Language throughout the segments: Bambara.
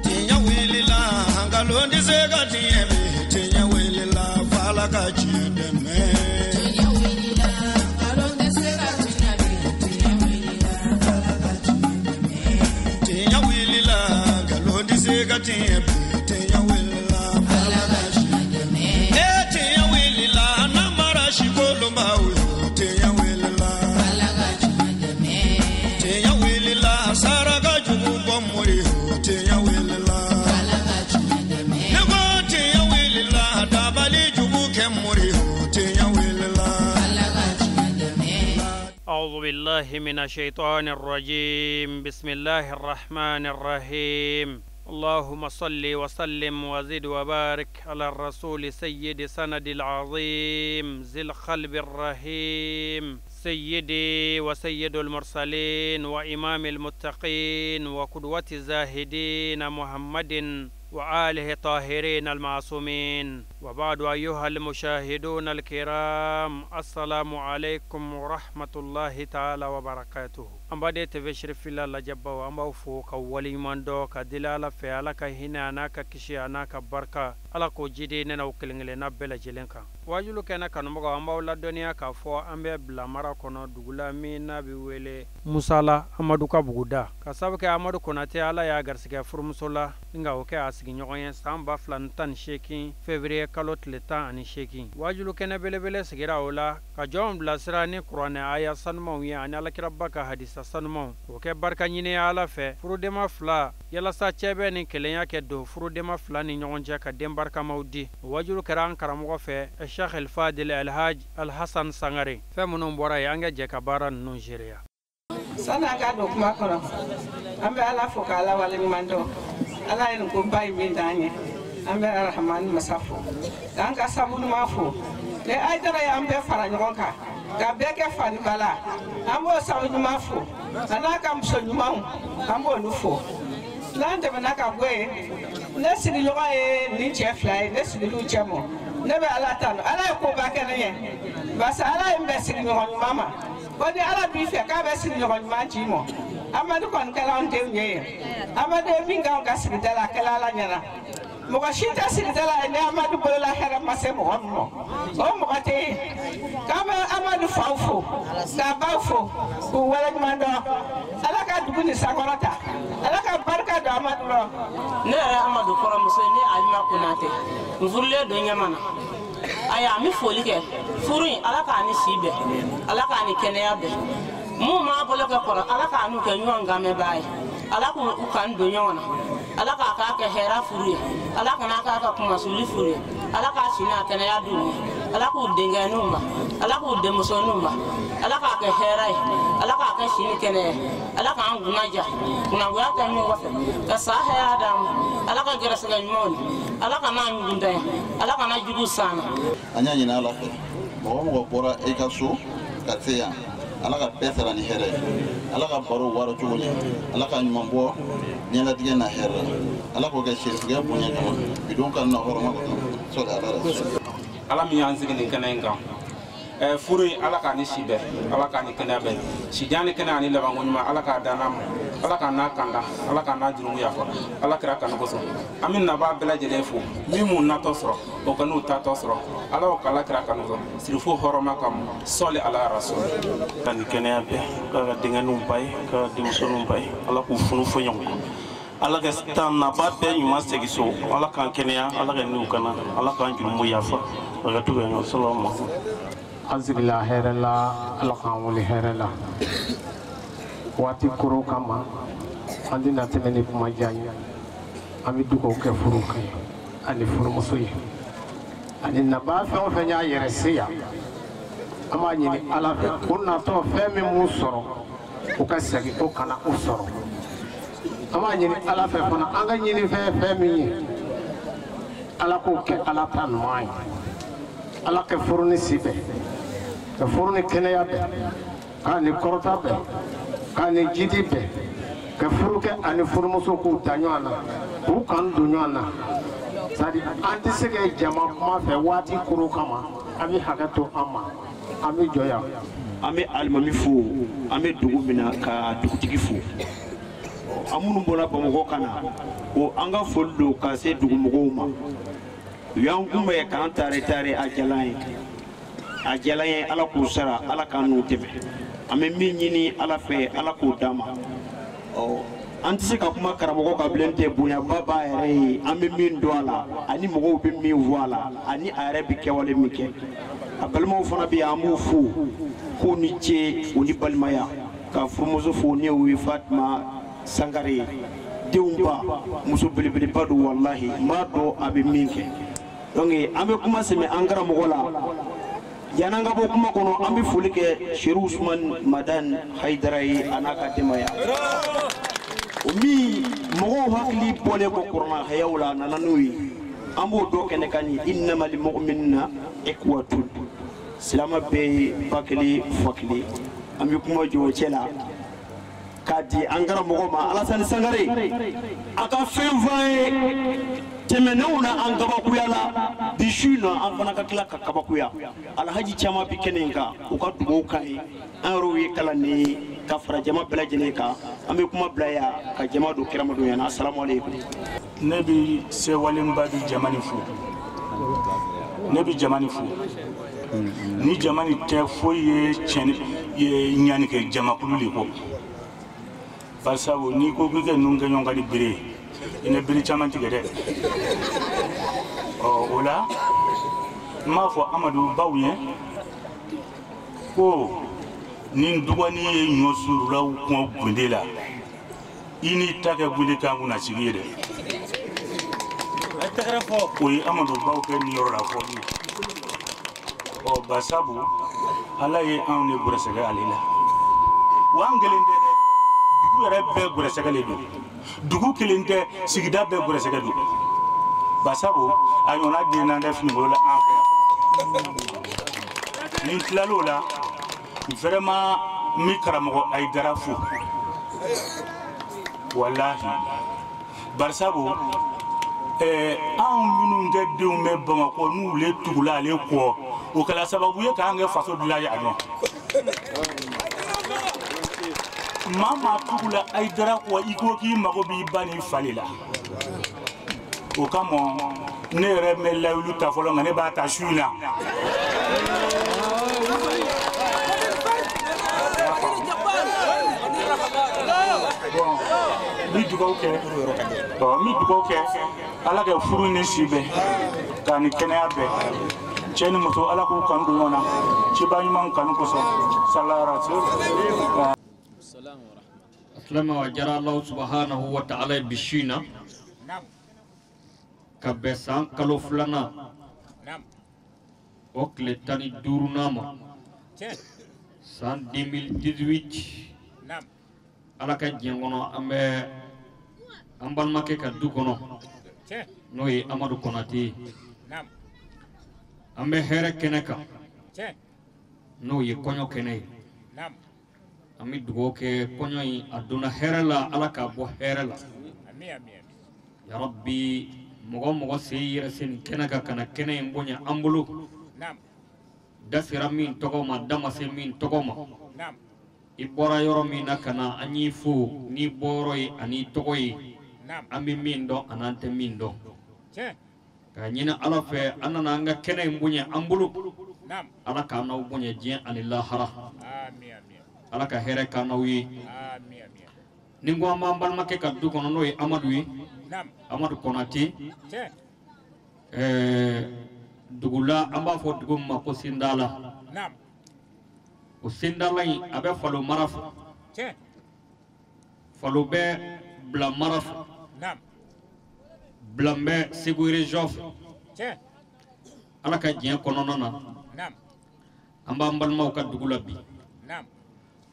Tinya wilila hangalondi zega tiemi tinya wilila fala kachide me tinya wilila hangalondi zega tiemi tinya wilila fala kachide me tinya wilila hangalondi zega tiemi tinya wilila fala kachide me tinya wilila namara shikolomba tinya wilila fala kachide me tinya wilila saraga jugu bomuri tinya wilila fala kachide me nego tinya wilila dabali jugu kemuri tinya wilila fala kachide me أعوذ بالله من الشيطان الرجيم بسم الله الرحمن الرحيم اللهم صل وسلم وزد وبارك على الرسول سيد سند العظيم ذي القلب الرحيم سيدي وسيد المرسلين وإمام المتقين وقدوة الزاهدين محمد وآله الطاهرين المعصومين وبعد أيها المشاهدون الكرام السلام عليكم ورحمة الله تعالى وبركاته أمبادي تفشر في الله جبا وأمبو فوق ولي من دوك دلالة في علاك هنا أناك كشي أناك بركة ألاكو جدين وكلنجل نبلا جلنكا واجلو كنا كنمغا أمبو الدنيا كفو أمبي بلا مرا كنا دوغلا مينا بيويلي مسالا أمدو كبغودا كسابك أمدو كنا تيالا يا غرسك فرمسولا إنغا وكي أسكي نيوغين سامبا فلانتان شيكين فبراير كالوت لتا أني شيكين واجلو كنا بلي سجرا أولا كجوم بلاسراني قرآن آية سنمو يعني على كربك حديث سنمو وكي بركة نيني على في فرودما فلا يلا ساتشبه نكليا كدو فرودما فلا نيوغن جاكا ديم بركة مودي واجلو كران كرامو في الشيخ الفاضل الحاج الحسن سانغري فمنو مبوراي أنجا جاكا باران نيجيريا sana ga do kuma kono ambe ala foka ala wala mando ala en ko bay mi danye ambe arrahman masafu dan ka sabunu mafu le ay dara ya ambe fara nyoka ga beke fani bala ambo sabunu mafu ana kam so nyumau ambo nufo lande manaka gwe nesiri yoga e ni chef lai nesiri lu chamo nebe ala tano ala ko ba kenye basa ala embe siri nyoka mama Bodi ala bife ka be sin nyogon manchi mo amadu kon kala on tew nyeye amadu binga on gasri dala kala la nyana mo ga shita sin dala ne amadu bola hera mase mo onno o mo gate kama amadu fawfo ka bawfo ko wala mando ala ka duguni sagorata ala ka barka do amadu lo ne amadu koro muso ni alima kunate nzulle do nyamana aya mi foli ke furu ala ka ni sibe ala ka ni keneya be mu ma bolo ke koro ala ka nu ke nyonga me bai ala ku kan do nyona ala ka ke hera furu ala ka na ka kuma suli furu ala ka sina keneya du ala ku denga numba ala ku demuso numba ala ka ke hera ala ka ke sini kene ala ka ngunaja kuna wata mi wata ka sahe adam ala ka gera saga nyoni ala ka na ngunda ala ka na jugu sana anya nyina ala fe mo bora e ka so ka teya ala ka pesa ni here ala ka baro waro chuli ala ka nyumbo nyela dige na here ala ko ga shirke bonya kama bidon kan na horoma ko so da ala mi yanzigi ni kenenga furi ala ka ni sibe ala ka ni kenabe si jani kenani le bango nyuma ala ka danam ala ka na kanda ala ka na juru ya fo ala kra kan ko so amin na ba bela jele fu mi mun na to soro o kanu ta to soro ala o kala kra kan ko sirfu horoma kam sole ala rasul kan kenabe ka dinga num bay ka dimso num bay ala ku funu fo nyong ala ka stan na ba be nyuma segiso ala kan kenya ala ka nu kana ala kan juru mu ya fo ga tu ga sallallahu azbillah herala alqamuli herala wati kuro kama andina temeni kuma janya ami duko ke furu kai ani furu musoyi ani naba fa fa nya yeresiya ama nyini ala fe kunna to femi musoro o ka sagi o kana usoro ama nyini ala fe fana anga nyini fe femi ala ko ke ala tan mai ala ke furu ni sibe ke furu ni keneya be ani korota be ani jidi be ke furu ke ani furu muso ko tanyana u kan dunyana sadi anti sege jama kuma fe wati kuro kama abi hakato ama ami joya ami almami fu ami dugu mina ka dugutigi fu amunu bona Bamakɔ kana o an ka foli don ka se dugumɔgɔw ma u y'an kunbɛn k'an tare a diyala ye Ala k'u sara Ala k'an n'u tɛmɛ an bɛ min ɲini Ala fɛ Ala k'o d'an ma an tɛ se ka kuma karamɔgɔ ka bilen tɛ bonyaba b'a yɛrɛ ye an bɛ min dɔn a la ani mɔgɔw bɛ min fɔ a la ani a yɛrɛ bɛ kɛwale min kɛ a balimaw fana bɛ yan an b'u fo k'u ni ce u ni balimaya ka furumuso fo ne y'o ye Fatima Sangare denw ba muso belebeleba don walahi m'a dɔn a bɛ min kɛ donc an bɛ kuma sɛmɛ an karamɔgɔ la yan'an ka bɔ kuma kɔnɔ an bɛ foli kɛ Seru Usman Madan Hayidara ye a n'a ka denbaya o min mɔgɔw hakili bɔlen kɔ kuranna hayaw la a nana n'o ye an b'o dɔ kɛnɛ kan ni innamal mu'minuna ikhwatun silama bɛɛ ye ba kelen fa kelen an bɛ kuma jɔ o cɛ la k'a di an karamɔgɔ ma Alasani Sangare a ka fɛn f'an ye tɛmɛnenw na an kabakuya la bi su in na an fana ka tila ka kabakuya alhaji caman bi kɛnɛ in kan u ka dugawu k'an ye an yɛrɛw ye kalanden ye ka fara jama bɛɛ lajɛlen kan an bɛ kuma bila yan ka jama don kiramadon yan assalamu alaikum ne bi sewalenba di jamani fo ne bi jamani fo ni jamani tɛ foyi ye tiɲɛ ye ɲani kɛ jamakulu le kɔ basabu ni ko k'i kɛ ninnu kɛ ɲɔgɔn ka di bere i ne bere caman tigɛ dɛ o la n b'a fɔ Amadu baw ye ko ni dɔgɔnin ye ɲɔ surulaw kɔn gunde la i n'i ta kɛ gunde kan kunna sigi ye dɛ o ye Amadu baw kɛ nin yɔrɔ la fɔ ye basabu Ala ye anw de gɛrɛsɛgɛ ale la wa an kelen tɛ dɛ dugu yɛrɛ bɛɛ gɛrɛsɛgɛlen don dugu kelen tɛ sigida bɛɛ gɛrɛsɛgɛ don basabu a ɲɔgɔnna den n'an tɛ finibolo la an fɛ yan ni n tilal'o la vraiment mi karamɔgɔ Hayidara fo wallahi barisabu anw minnu kɛ denw bɛ Bamakɔ n'u le tugula ale kɔ o kɛla sababu ye k'an kɛ faso dilan yan nɔ maa maa tugula Hayidara kɔ i ko k'i mago b'i ba n'i fa de la o kama ne yɛrɛ mɛ layilu ta fɔlɔ nka ne b'a ta su in na mi dugawu kɛ Ala ka furu ni si bɛɛ k'a ni kɛnɛya bɛɛ cɛ ni muso Ala k'u kanu don ɲɔgɔn na ciba ɲuman kanu kosɔn sallallahu Aslama wa jara Allah subhanahu wa ta'ala bishina ka bɛn san kalo filanan o tile 15 ma san 2018 Ala ka diɲɛ kɔnɔ an bɛ an balimakɛ ka du kɔnɔ n'o ye Amadu Konate ye an bɛ hɛrɛ kɛnɛ kan n'o ye kɔɲɔ kɛnɛ ye an bɛ dugawu kɛ kɔɲɔ in a donna hɛrɛ la Ala k'a bɔ hɛrɛ la ya Rabbi mɔgɔ mɔgɔ se yɛrɛ se nin kɛnɛ kan ka na kɛnɛ in bonya an bolo da sera min tɔgɔ ma da ma se min tɔgɔ ma i bɔra yɔrɔ min na ka na an y'i fo n'i bɔyɔrɔ ye ani tɔgɔ ye an bɛ min dɔn ani an tɛ min dɔn ka ɲini Ala fɛ an nana an ka kɛnɛ in bonya an bolo Ala k'an n'aw bonya diɲɛ ani lahara Ala ka hɛrɛ k'an n'aw ye ni ko an b'an balimakɛ ka du kɔnɔ n'o ye Amadu ye Amadu Konate dugu la an b'a fɔ dugu min ma ko Sindala o Sindala in a bɛ Falo mara fɛ Falo bɛ Bila mara fɛ Bila bɛ Segu région fɛ Ala ka diɲɛ kɔnɔna na an b'an balimaw ka dugu la bi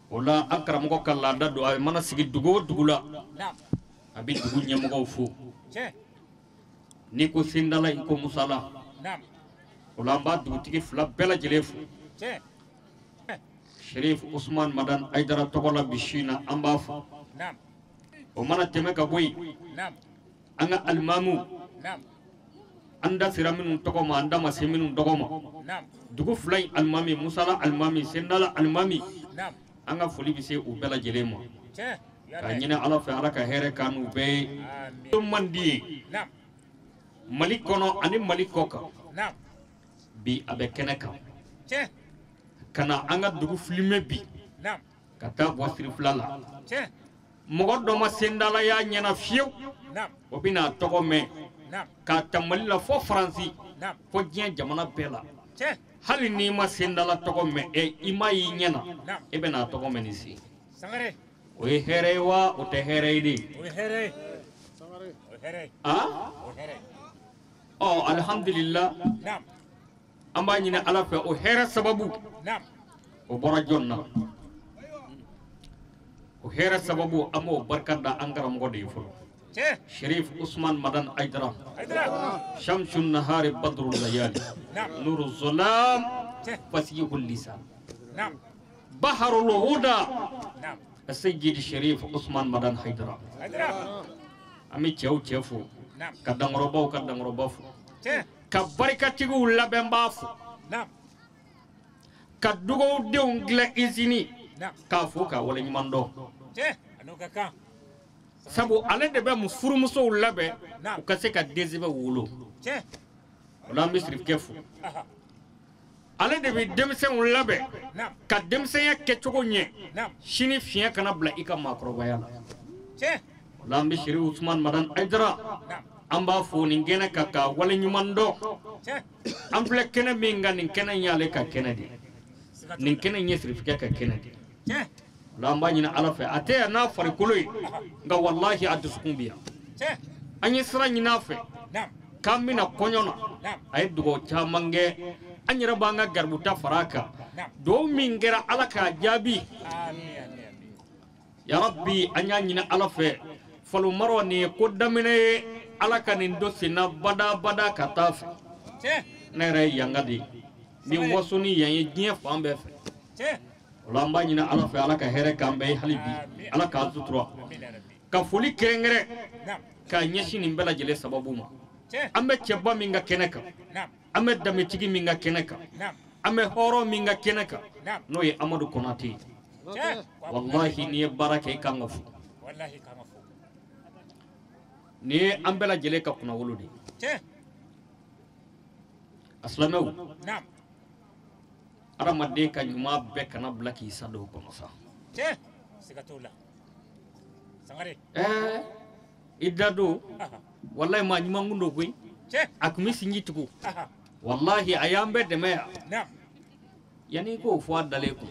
o la an karamɔgɔ ka laada don a mana sigi dugu o dugu la a bɛ dugu ɲɛmɔgɔw fo ni ko Sindala in ko Musala o la an b'a dugutigi fila bɛɛ lajɛlen fo Sherif Usman Madan Hayidara tɔgɔ la bi su in na an b'a fo o mana tɛmɛ ka bɔ yen an ka alimamu an da sera minnu tɔgɔ ma an da ma se minnu tɔgɔ ma dugu fila in alimami Musala alimami Sindala alimami an ka foli bɛ se u bɛɛ lajɛlen ma ka ɲini ala fɛ ala ka hɛrɛ kanu bɛɛ ye man di ye mali kɔnɔ ani mali kɔ kan bi a bɛ kɛnɛ kan ka na an ka dugu filime bi ka taa bɔ sirifila la mɔgɔ dɔ ma sendala y'a ɲɛna fiyewu o bɛna a tɔgɔ mɛn k'a ta mali la fɔ faransi fɔ diɲɛ jamana bɛɛ la hali n'i ma sendala tɔgɔ mɛn i ma y'i ɲɛna i bɛna a tɔgɔ mɛn nin sen o ye hɛrɛ ye wa o tɛ hɛrɛ ye de alhamdulillah an b'a ɲini ala fɛ o hɛrɛ sababu o bɔra jɔn na o hɛrɛ sababu an b'o barika da an karamɔgɔ de ye fɔlɔ Sharif Usman Madan Aidara Shamsun Nahari Badrul Layali Nuru Zolam Fasihul Lisan Baharul Huda Sayyid Sharif Usman Madan Aidara Ami cɛw cɛ fo ka dangɔrɔbaw fo ka barikatigiw labɛnbaa fo ka dugawudenw dilan izini k'a fo k'a waleɲuman dɔn sabu ale de bɛ furumusow labɛn u ka se ka densɛbɛ wolo o la an bɛ sirifkɛ fo ale de bɛ denmisɛnw labɛn ka denmisɛnya kɛcogo ɲɛ sini fiɲɛ kana bila i ka maakɔrɔbaya la o la an bɛ Sharif Usman Madan Aidara an b'a fo nin kɛnɛ kan ka waleɲuman dɔn an filɛ kɛnɛ min kan nin kɛnɛ y'ale ka kɛnɛ de nin kɛnɛ in ye sirifkɛ ka kɛnɛ de la an b'a ɲini ala fɛ a tɛ yan n'a farikolo ye nka wallahi a dusukun bɛ yan an ye sira ɲini a fɛ k'an bɛna kɔɲɔ na a ye dugawu caman kɛ an yɛrɛ b'an ka gaributa fara a kan dugawu min kɛra ala k'a jaabi yarabi an y'a ɲini ala fɛ falo marɔ nin ye ko daminɛ ye ala ka nin do senna bada ka taa fɛ ne yɛrɛ ye yanga de ye nin waso ni yan ye diɲɛ fan bɛɛ fɛ o la an b'a ɲini ala fɛ ala ka hɛrɛ k'an bɛɛ ye hali bi ala k'a sutura ka foli kɛrɛnkɛrɛn k'a ɲɛsin nin bɛɛ lajɛlen sababu ma an bɛ cɛba min ka kɛnɛ kan an bɛ danbetigi min ka kɛnɛ kan an bɛ hɔrɔn min ka kɛnɛ kan n'o ye Amadu Konate ye wallahi n'i ye baara kɛ i kan ka fo nin ye an bɛɛ lajɛlen ka kunnawolo de ye a silamɛw adamaden ka ɲuman bɛɛ kana bila k'i sa don o kɔnɔ sa i da don wallahi maa ɲuman kun don koyi a tun bɛ sinji tugu wallahi a y'an bɛɛ dɛmɛ yan yanni i k'o fɔ a dalen kun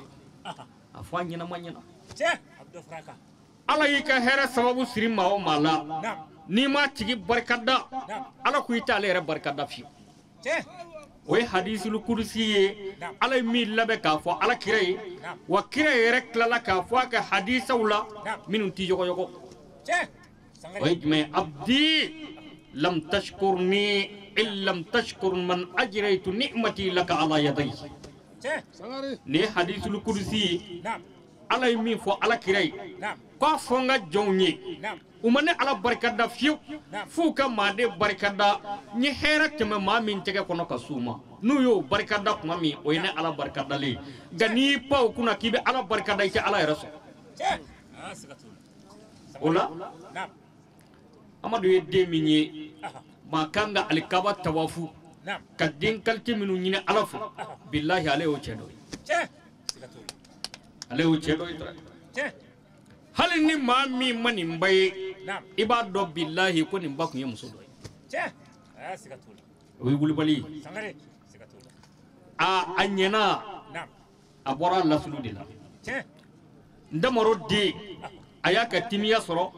a fɔ a ɲɛnama ɲɛna ala y'i ka hɛrɛ sababu siri maa o maa la n'i ma tigi barikada ala ko i t'ale yɛrɛ barikada fiyewu o ye hadisul kudusi ye ala ye min labɛn k'a fɔ ala kira ye wa kira yɛrɛ tilala k'a fɔ a ka hadisaw la minnu tɛ yɔgɔyɔgɔ o ye jumɛn ye abdi lam tashkurni in lam tashkur man ajraytu ni'mati laka ala yaday nin ye hadisul kudusi ye ala ye min fɔ ala kira ye k'a fɔ n ka jɔnw ye u ma ne ala barikada fiyewu f'u ka maaden barikada n ye hɛrɛ tɛmɛ maa min tɛgɛ kɔnɔ ka s'u ma n'u y'o barikada tuma min o ye ne ala barikadalen ye nka n'i y'i pan o kunna k'i bɛ ala barikada i tɛ ala yɛrɛ sɔrɔ o la Amadu ye den min ye maa kan ka alikaba tawafu ka den kalite minnu ɲini ala fɛ bilahi ale y'o cɛ dɔ ye ale y'o cɛ dɔ ye dɔrɔn hali ni maa min ma nin ba ye i b'a dɔn bilahi ko nin ba tun ye muso dɔ ye o ye wulibali ye a ɲɛna a bɔra lasulu de la Ndamaro den a y'a ka timiya sɔrɔ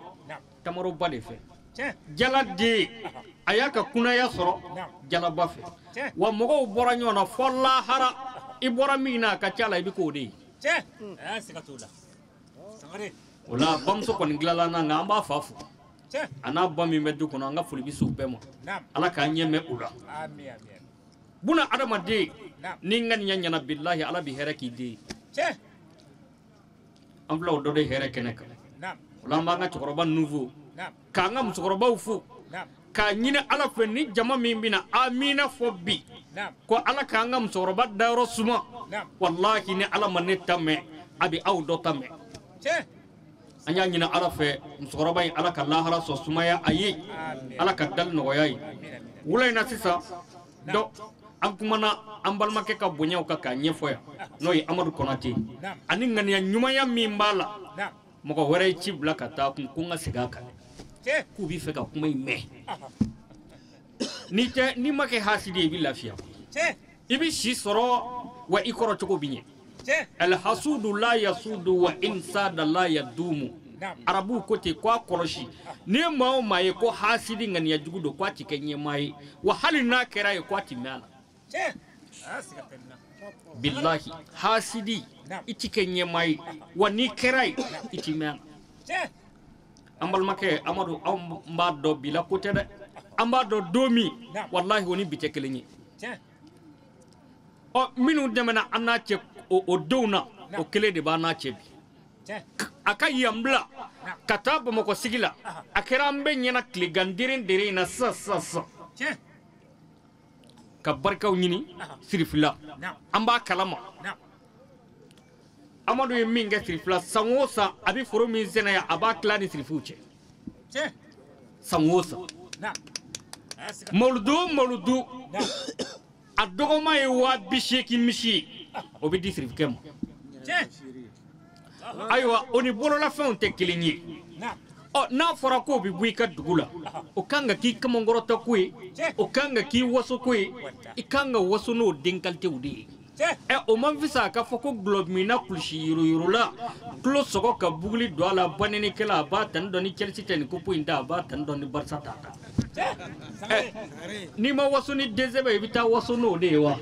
Tamaroba de fɛ Jala den a y'a ka kunaya sɔrɔ Jalaba fɛ wa mɔgɔw bɔra ɲɔgɔn na fɔ lahara i bɔra min na a ka ca la i bɛ k'o de ye o la bamuso kɔni dilanla na nka an b'a fa fo a n'a ba min bɛ du kɔnɔ an ka foli bɛ se u bɛɛ ma ala k'an ɲɛ mɛn u la buna adamaden ni ŋaniya ɲɛna bilahi ala bɛ hɛrɛ k'i den ye an filɛ o dɔ de hɛrɛ kɛnɛ kan o la an b'an ka cɛkɔrɔba ninnu fo k'an ka musokɔrɔbaw fo k'a ɲini ala fɛ ni jama min bɛna amina fɔ bi ko ala k'an ka musokɔrɔba dayɔrɔ suma wallahi ni ala ma ne ta mɛn a bɛ aw dɔ ta mɛn anya nyina ala fe musokoroba yi ala ka lahara so sumaya ayi ala ka dal no yayi wulay na sisa do an kumana an balmake ka bonyaw ka ka nyefoya no yi Amadu Konate ani ngani ya nyuma ya mimbala moko wore ci bla ka ta kun kunga siga ka ku bi fe ka kuma me ni make hasidi bi lafiya ibi shi soro wa ikoro choko binye al hasudu la yasudu wa insada la yadumu arabu kote kwa koroshi ni mao maye ko hasidi ngani ya jugudo kwa tikenye mai wa hali na kera ye kwa timala billahi hasidi itikenye mai wa ni kera itimala ambal make Amadu ambado bila kote de ambado domi wallahi woni bitekelenye o minu demena anache o dona o kele de bana chebi aka yambla kataba moko sigila akera mbe nyena kligandirin dere na sa ka barkaw nyini sirifla amba kalama Amadu ye minga sirifla sangosa abi foro min zena ya aba klani sirifuche sangosa moludu adogoma ye wa bisheki mishi obidi sirifkem aywa oni bolo la fin te kilinyi o na fora ko bi buika dugula o kanga ki kamongorota kuyi o kanga ki waso kuyi ikanga waso no dinkalte udi o man visa ka foko globe mina kulshi yuru la klo soko ka bugli do ala banene kala ba tan doni Chelsea ten ko pointa ba tan doni Barca tata ni ma waso ni dezebe bita waso no de wa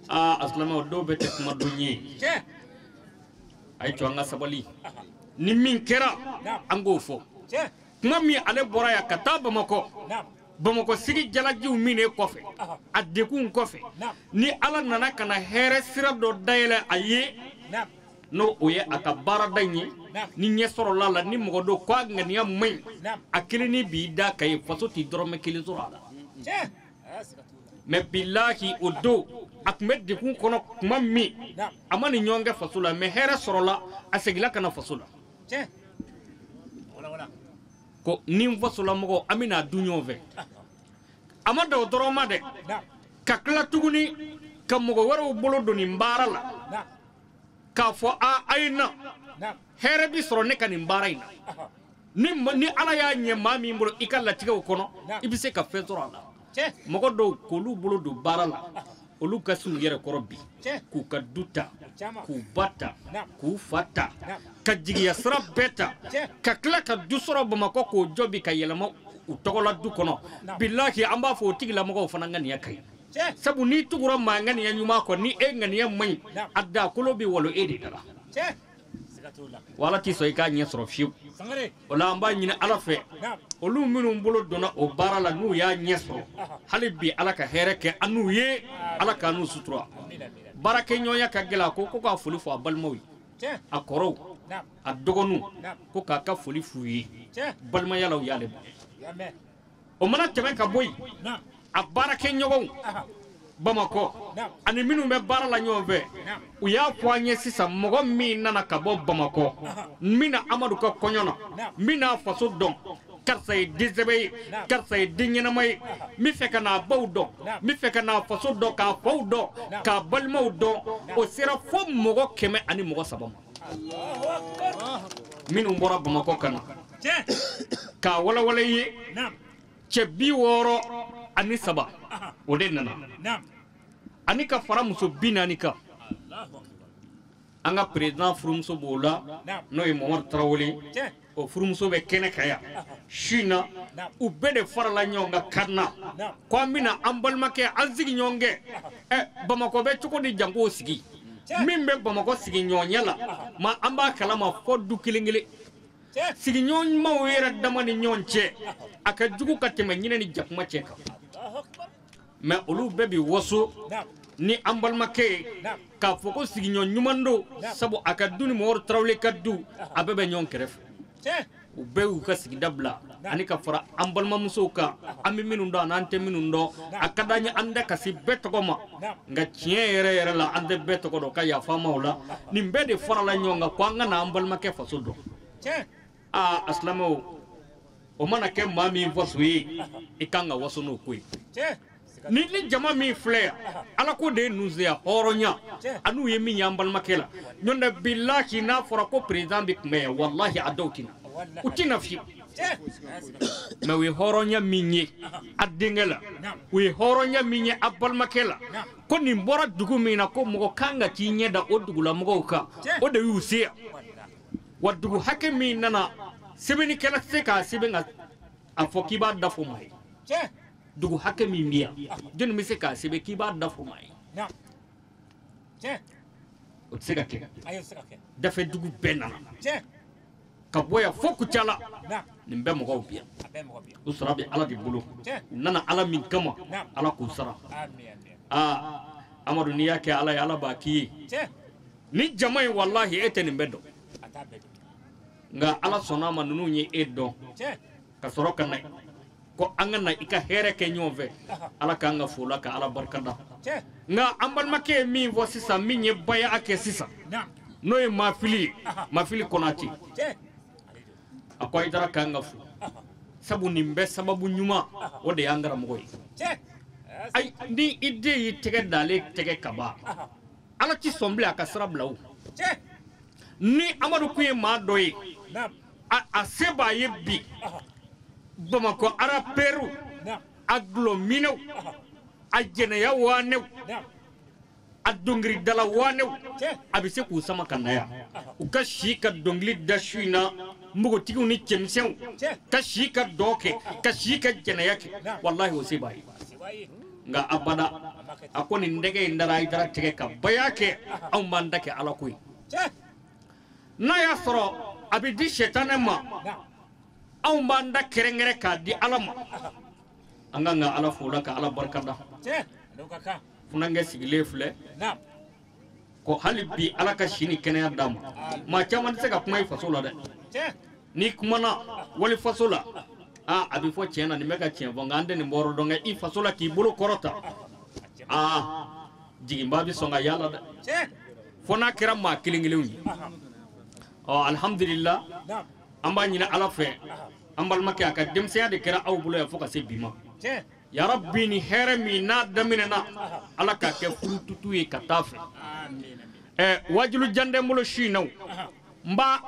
aslama do bete kuma dunyi ay tuanga sabali ni min kera ango fo kuma mi ale bora ya kataba Bamako sigi jalaji umine kofe adekun kofe ni ala nana kana here sira do dayele aye no oye akabara danyi ni nyesoro lala ni mogodo kwa ngani ya mai akili ni bida kay faso ti drome kili zura me billahi odo akmed dekun kono kuma mi amani nyonge fasula me here sorola asegila kana fasula ko nim fasula mogo amina dunyove amada odoroma de kakla tuguni kamogo waro bolo doni mbarala ka fo a aina here bi soro ne kan mbaraina ni ala ya nye mami mbolo ikalla tiga kono ibise ka fezorala mogo do kolu bolo do barala olu kasu yere korobi ku kaduta ku bata ku fata ka jigiya sra beta ka kla ka dusoro Bamako ko jobi ka yelama utogola du kono billahi amba fo tigila mo fana ngani yakay sabu ni tugura ma ngani ya nyuma ko ni e ngani ya mai adda kolobi wolo edi dara wala ti so ka nyesro fiu wala amba nyina alafe olu minu mbolo dona o barala nu ya nyesro halibi alaka hereke anu ye alaka nu sutura barake nyoya ka gela ko ka fuli fo balmawi akoro adogonu ko ka fuli fuyi balma yalaw yale o mana teme ka boy a barake nyogon Bamako ani minu be barala nyove u ya kwanye sisa mogo mi nana ka bo Bamako mina Amadu ko konyono mina faso don karsay dizebe karsay dinyana may mi feka na bawdo mi feka na faso do ka fawdo ka balmawdo o sira fo mogo keme ani mogo sabam minu mbora Bamako kana ka wala yi chebi woro ani saba ode nana ani ka fara muso binani ka anga president furumso bola no e Momar Traoré o furumso be kene kaya shina u bede fara la nyonga karna ko mina ambal make azigi nyonge Bamako be choko di jango sigi mimbe Bamako sigi nyonyala ma amba kala ma foddu kilingile sigi nyon ma wera damani nyonche aka jugu kateme nyine ni jakuma cheka mais olu bebi woso ni ambal make ka foko sigi nyon nyumando sabu aka duni Momar Traoré kaddu abebe nyon keref u be u ka sigi dabla ani ka fara an balimamusow kan an bɛ minnu dɔn ani an tɛ minnu dɔn a ka d'an ye an tɛ kasi bɛɛ tɔgɔ ma nka tiɲɛ yɛrɛ yɛrɛ la an tɛ bɛɛ tɔgɔ dɔn ka yafa ma o la nin bɛɛ de farala ɲɔgɔn kan ko an ka na an balimakɛ faso dɔn a silamɛw o mana kɛ maa min faso ye i kan ka waso n'o ko ye ni jama min filɛ yan ala ko de ye ninnu seya hɔrɔnya an'u ye min y'an balimakɛ la ɲɔn tɛ bilahi n'a fɔra ko perezan bɛ kunbɛn yan walahi a dɔw tɛna u tɛna fiyewu mɛ u ye hɔrɔnya min ye a denkɛ la u ye hɔrɔnya min ye a balimakɛ la ko nin bɔra dugu min na ko mɔgɔ kan ka t'i ɲɛ da o dugulamɔgɔw kan o de y'u se yan wa dugu hakɛ min nana sɛbɛnnikɛla tɛ se k'a sɛbɛn a fɔ k'i b'a da fɔ maa ye dugu hakɛ min bɛ yan jɔnni bɛ se k'a sɛbɛn k'i b'a da fɔ maa ye o tɛ se ka kɛ dafɛ dugu bɛɛ nana ka bɔ yan fo Kucala nin bɛɛ mɔgɔw bɛ yan u sara bɛ ala de bolo u nana ala min kama ala k'u sara Amadu n'i y'a kɛ ala ye ala b'a k'i ye ni jama in walahi e tɛ nin bɛɛ dɔn nka ala sɔnna a ma ninnu ye e dɔn ka sɔrɔ ka na ko an ka na i ka hɛrɛ kɛ ɲɔgɔn fɛ ala k'an ka fo la ka ala barika da nka an balimakɛ ye min fɔ sisan min ye baya kɛ sisan n'o ye Mafili Konate a ko Haidara k'an ka fo sabu nin bɛɛ sababu ɲuman o de y'an karamɔgɔ ye ayi ni i den y'i tɛgɛ d'ale tɛgɛ ka ban ala ti sɔn bilen a ka sira bila o ni Amadu kun ye maa dɔ ye a se b'a ye bi Bamakɔ araperu a gulɔminɛw a jɛnɛya waanɛw a dɔnkilidala waanɛw a bɛ se k'u sama ka na yan u ka si ka dɔnkili da su in na npogotigiw ni cɛmisɛnw ka si ka dɔ kɛ ka si ka jɛnɛya kɛ walahi o se b'a ye nka abada a ko nin dɛgɛ in dara Haidara tigɛ ka baya kɛ anw b'an da kɛ ala ko ye n'a y'a sɔrɔ a bɛ di sɛtanɛ ma anw b'an da kɛrɛnkɛrɛn k'a di ala ma an kan ka ala fo la ka ala barika da funakɛ sigilen filɛ ko hali bi ala ka si ni kɛnɛya d'a ma maa caman tɛ se ka kuma i faso la dɛ n'i kumana wali faso la a bɛ fɔ tiɲɛ na nin bɛ ka tiɲɛ fɔ nka an tɛ nin bɔrɔ dɔn kɛ i faso la k'i bolo kɔrɔta jiginba bɛ sɔn ka yala dɛ fo n'a kɛra maa kelen kelenw ye alhamdulillah an b'a ɲini ala fɛ an balimakɛ a ka denmisɛnya de kɛra aw bolo yan fo ka se bi ma yarabi ni hɛrɛ min n'a daminɛna ala k'a kɛ furututu ye ka taa fɛ wajulu jan tɛ n bolo su in na n b'a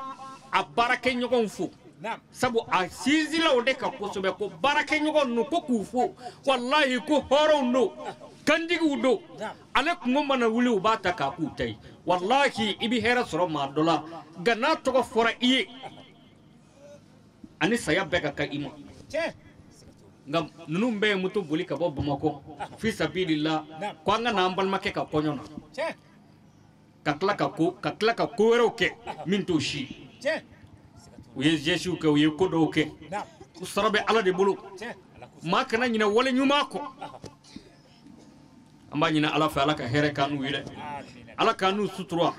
a baarakɛɲɔgɔnw fo sabu a sinzila o de kan kosɛbɛ ko baarakɛɲɔgɔn ninnu ko k'u fo walahi ko hɔrɔnw don kantigiw don ale kungo mana wuli u b'a ta k'a k'u ta ye walahi i bɛ hɛrɛ sɔrɔ maa dɔ la nka n'a tɔgɔ fɔra i ye ani saya bɛɛ ka kan i ma nka ninnu bɛɛ ye moto boli ka bɔ Bamakɔ fi sabilillah ko an ka na an balimakɛ ka kɔɲɔ na ka tila ka ko wɛrɛw kɛ min t'o si u ye gɛsiw kɛ u ye ko dɔw kɛ u sara bɛ ala de bolo maa kana ɲinɛ wale ɲuman kɔ an b'a ɲini ala fɛ ala ka hɛrɛ k'an n'u ye dɛ ala k'an n'u sutura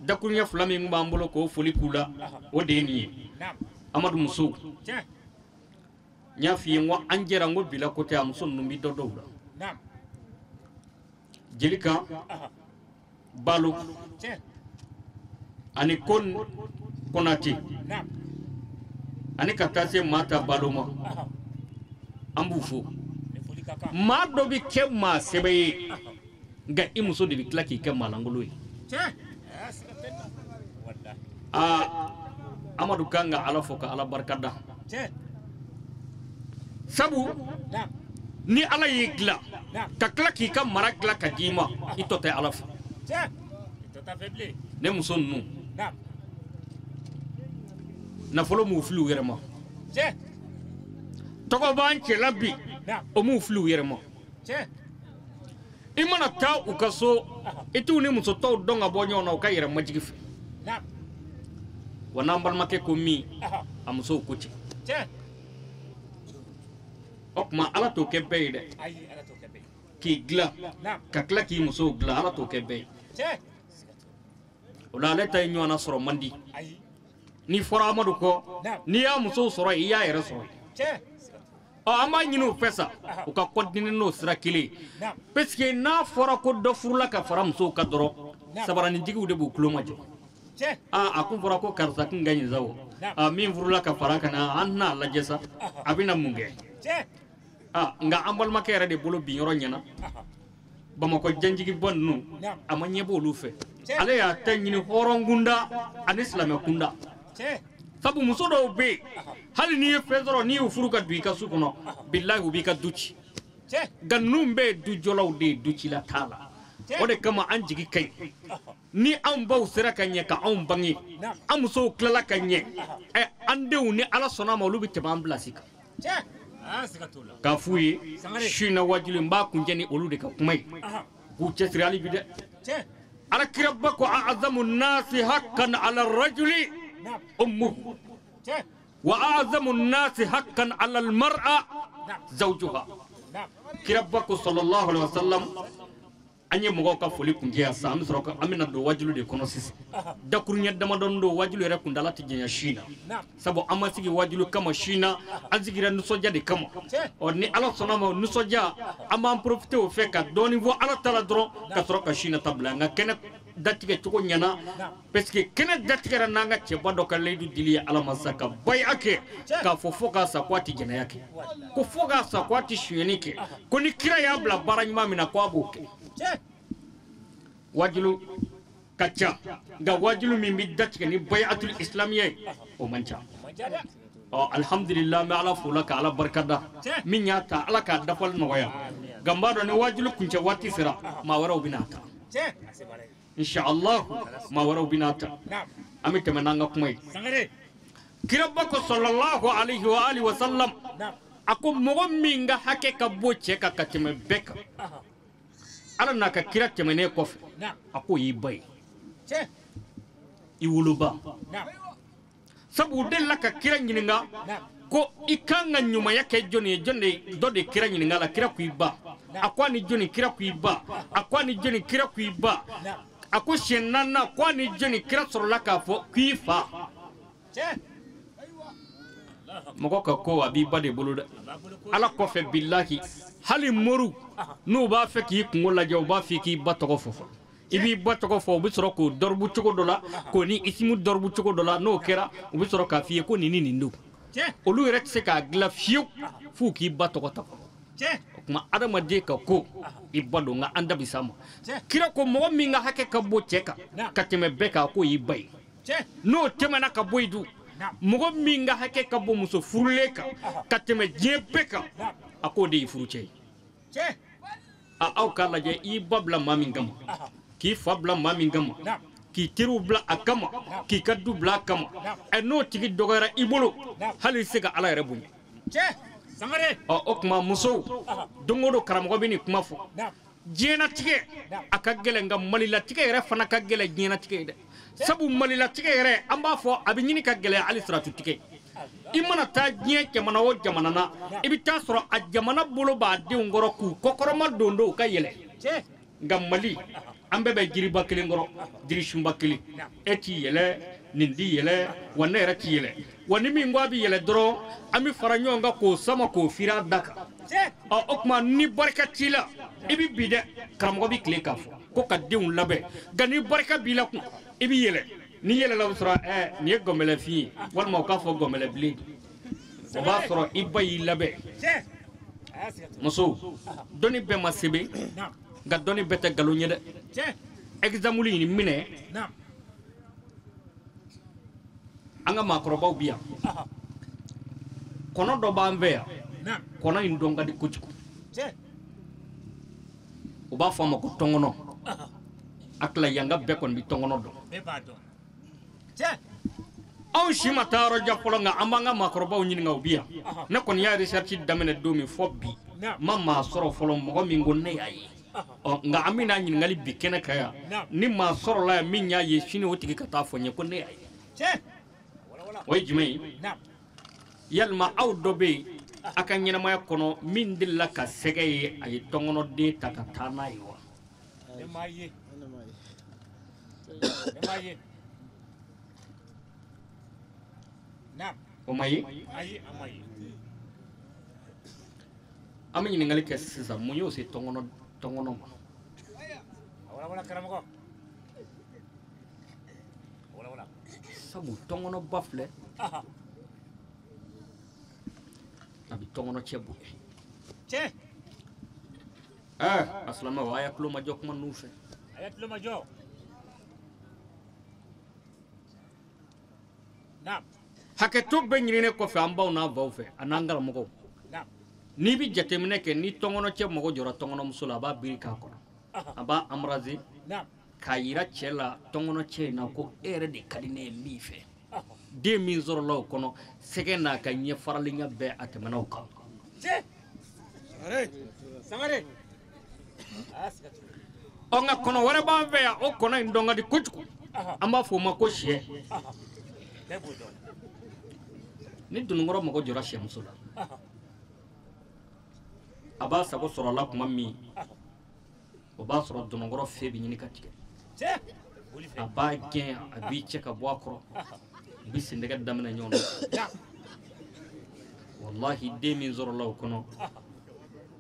dakuruɲɛ fila min b'an bolo k'o foli k'u la o de ye nin ye Amadu musow n y'a f'i ye n ko an jɛra n ko bila ko tɛ a muso ninnu bɛ dɔ dɔw la Jelika Balo ani Konate ani ka taa se Mata Balo ma an b'u fo maa dɔ bɛ kɛ maa sɛbɛ ye nka i muso de bɛ tila k'i kɛ maalankolon ye Amadu kan ka ala fo ka ala barika da sabu ni ala y'i dilan ka tila k'i ka mara dilan ka d'i ma i tɔ tɛ ala fo ne muso ninnu nafolo m'u fili u yɛrɛ ma tɔgɔ b'an cɛla bi o m'u fili u yɛrɛ ma i mana taa u ka so i t'u ni muso tɔw dɔn ka bɔ ɲɔgɔn na u ka yɛrɛ majigi fɛ wa n'an balimakɛ ko min a musow ko ten o tuma ala t'o kɛ bɛɛ ye dɛ k'i dilan ka tila k'i musow dilan ala t'o kɛ bɛɛ ye o la ale ta ye ɲɔgɔnna sɔrɔ man di ni fɔra amadu kɔ n'i y'a muso sɔrɔ i y'a yɛrɛ sɔrɔ an b'a ɲini o fɛ sa u ka kɔntine n'o sira kelen parce que n'a fɔra ko dɔ furula ka fara musow ka dɔrɔn sabaranitigiw de b'u tulo majɔ a kun fɔra ko karisa kun ka ɲi sa o min furula ka fara ka na an tɛna lajɛ sa a bɛna mun kɛ nka an balimakɛ yɛrɛ de bolo bin yɔrɔ ɲɛna bamakɔ janjigibɔ ninnu a ma ɲɛ b'olu fɛ ale y'a ta ɲini hɔrɔn kunda ani silamɛ kunda sabu muso dɔw bɛ yen hali n'i ye fɛn sɔrɔ n'i y'u furu ka don i ka su kɔnɔ bilahi u b'i ka du ci nka ninnu bɛɛ ye dujɔlaw de ye du cila t'a la o de kama an jigi ka ɲi ni anw baw sera ka ɲɛ ka anw bange an musow tilala ka ɲɛ an denw ni ala sɔnna ma olu bɛ tɛmɛ an bilasi kan k'a f'u ye su in na wajilu n b'a kuncɛ ni olu de ka kuma ye k'u cɛsiri hali bi dɛ alakira ba ko a'azamu nasi haqqan ala rajuli ummuhu wa a'azamu nasi haqqan ala almar'a zawjuha kira ba ko sallallahu alaihi wasallam an ye mɔgɔw ka foli kun kɛ sa an bɛ sɔrɔ ka an bɛna don wajilu de kɔnɔ sisan dakuruɲɛ damadɔni don wajilu yɛrɛ kundala tɛ janya si na sabu an ma sigi wajilu kama si na an sigira nisɔndiya de kama ni ala sɔnna ma nisɔndiya an b'an profiter o fɛ ka dɔɔni fɔ ala ta la dɔrɔn ka sɔrɔ ka si na ta bila nka kɛnɛ datigɛ cogo ɲɛna parce que kɛnɛ datigɛra n'an ka cɛba dɔ ka layidu dili ye ala ma sa ka baya kɛ k'a fɔ k'a sa ko a tɛ jɛnɛya kɛ ko fo k'a sa ko a tɛ sonyɛni kɛ ko ni kira y'a bila baara ɲuman min na ko a b'o kɛ wajilu ka ca nka wajilu min bɛ datigɛ ni bayatul islamiyya ye o man ca alhamdulillah n bɛ ala fo la ka ala barikada min y'a ta ala k'a dafali nɔgɔya nka n b'a dɔn ni wajilu kuncɛ waati sera maa wɛrɛw bɛ n'a ta inshallah maa wɛrɛw bɛ n'a ta an bɛ tɛmɛ n'an ka kuma ye kira ba ko sallallahu alaihi wa alihi wa sallam a ko mɔgɔ min ka hakɛ ka bɔ cɛ kan ka tɛmɛ bɛɛ kan ala n'a ka kira tɛmɛnen kɔfɛ a ko y'i ba ye i woloba sabu u delila ka kira ɲininka ko i kan ka ɲumanya kɛ jɔnni ye jɔn de dɔ de kira ɲininka la kira ko i ba a ko a ni jɔnni kira ko i ba a ko a ni jɔnni kira ko i ba a ko siɲɛ naaninan ko a ni jɔnni kira sɔrɔla k'a fɔ k'i fa mɔgɔ ka ko a b'i ba de bolo dɛ ala kɔfɛ bilahi hali moru n'u b'a fɛ k'i kungo lajɛ u b'a fɔ k'i ba tɔgɔ fɔ i b'i ba tɔgɔ fɔ u bɛ sɔrɔ k'o dɔribu cogo dɔ la k'o ni isimu dɔribu cogo dɔ la n'o kɛra u bɛ sɔrɔ k'a f'i ye ko nin ni nin don olu yɛrɛ tɛ se k'a dilan fiyewu f'u k'i ba tɔgɔ ta o tuma adamaden ka ko i ba don nka an da bi s'a ma kira ko mɔgɔ min ka hakɛ ka bɔ cɛ kan ka tɛmɛ bɛɛ kan ko y'i ba ye n'o tɛmɛna ka bɔ yen dun mɔgɔ min ka hakɛ ka bɔ muso furulen kan ka tɛmɛ diɲɛ bɛɛ kan a k'o de y'i furu cɛ ye aw k'a lajɛ i ba bila maa min kama k'i fa bila maa min kama k'i teriw bila a kama k'i ka du bila a kama n'o tigi dɔgɔyara i bolo hali i se ka ala yɛrɛ bonya o tuma musow don o don karamɔgɔ bɛ nin kuma fɔ diɲɛlatigɛ a ka gɛlɛn nka malilatigɛ yɛrɛ fana ka gɛlɛn diɲɛlatigɛ ye dɛ sabu malilatigɛ yɛrɛ an b'a fɔ a bɛ ɲini ka gɛlɛya hali siratutigɛ i mana taa diɲɛ jamana o jamana na i bɛ taa sɔrɔ a jamana bolo b'a denw kɔrɔ k'u kɔkɔrɔma don u ka yɛlɛ nka mali an bɛɛ bɛ jiriba kelen kɔrɔ jirisunba kelen e t'i yɛlɛ nin t'i yɛlɛ wa ne yɛrɛ t'i yɛlɛ wa ni min ko a bɛ yɛlɛ dɔrɔn an bɛ fara ɲɔgɔn kan k'o sama k'o firi a da kan o tuma ni barika t'i la i bɛ bi dɛ karamɔgɔ bɛ tile k'a fɔ ko ka denw labɛn nka ni barika b'i la kun i bɛ yɛlɛ ni yɛlɛla o sɔrɔ nin ye gɔnbɛlɛfin ye walima u k'a fɔ gɔnbɛlɛbilen o b'a sɔrɔ i ba y'i labɛn muso dɔnni bɛɛ ma sebe nka dɔnni bɛɛ tɛ nkalon ye dɛ exemple in minɛ an ka maakɔrɔbaw bi yan kɔnɔ dɔ b'an fɛ yan kɔnɔ in dɔn ka di kojugu u b'a fɔ a ma ko tɔnkɔnɔ a tila yanga bɛɛ kɔni bɛ tɔnkɔnɔ dɔn anw si ma taa yɔrɔ jan fɔlɔ nka an b'an ka maakɔrɔbaw ɲininka u bi yan ne kɔni y'a recherche daminɛ don min fɔ bi ma maa sɔrɔ fɔlɔ mɔgɔ min ko ne y'a ye nka an bɛna ɲininkali bi kɛnɛ kan yan ni maa sɔrɔla yan min y'a ye sini o tigi ka taa fɔ n ye ko ne y'a ye o ye jumɛn ye yalima aw dɔ bɛ yen a ka ɲɛnamaya kɔnɔ min delila ka sɛgɛ ye a ye tɔnkɔnɔden ta ka taa n'a ye wa o mayi ami ɲiningali kɛ sisan mun y'o se tɔngɔnɔ ma sabu tɔngɔnɔba filɛ a bi tɔngɔnɔ cɛ bonya a silamɛw a y'a tulo majɔ kuma ninnu fɛ hakɛto bɛɛ ɲininen kɔfɛ an baw n'a baw fɛ a n'an karamɔgɔw n'i bi jateminɛ kɛ ni tɔngɔnɔ cɛ mago jɔra tɔngɔnɔmuso la a b'a biri k'a kɔnɔ a b'a embrasser k'a yira cɛ la tɔngɔnɔ cɛ in na ko e yɛrɛ de ka di ne ye min fɛ den min sɔrɔla o kɔnɔ sɛgɛ n'a ka ɲɛ faralinya bɛɛ a tɛmɛna o kan ɔ nka kɔnɔ wɛrɛ b'an fɛ yan o kɔnɔ in dɔn ka di kojugu an b'a fɔ o ma ko sɛ ni dununkɔrɔ mago jɔra sɛmuso la a b'a sago sɔrɔ a la tuma min o b'a sɔrɔ dununkɔrɔ fɛ bɛ ɲini ka tigɛ a b'a gɛn a b'i cɛ ka bɔ a kɔrɔ u bɛ sendɛgɛ daminɛ ɲɔgɔn na wallahi den min sɔrɔla o kɔnɔ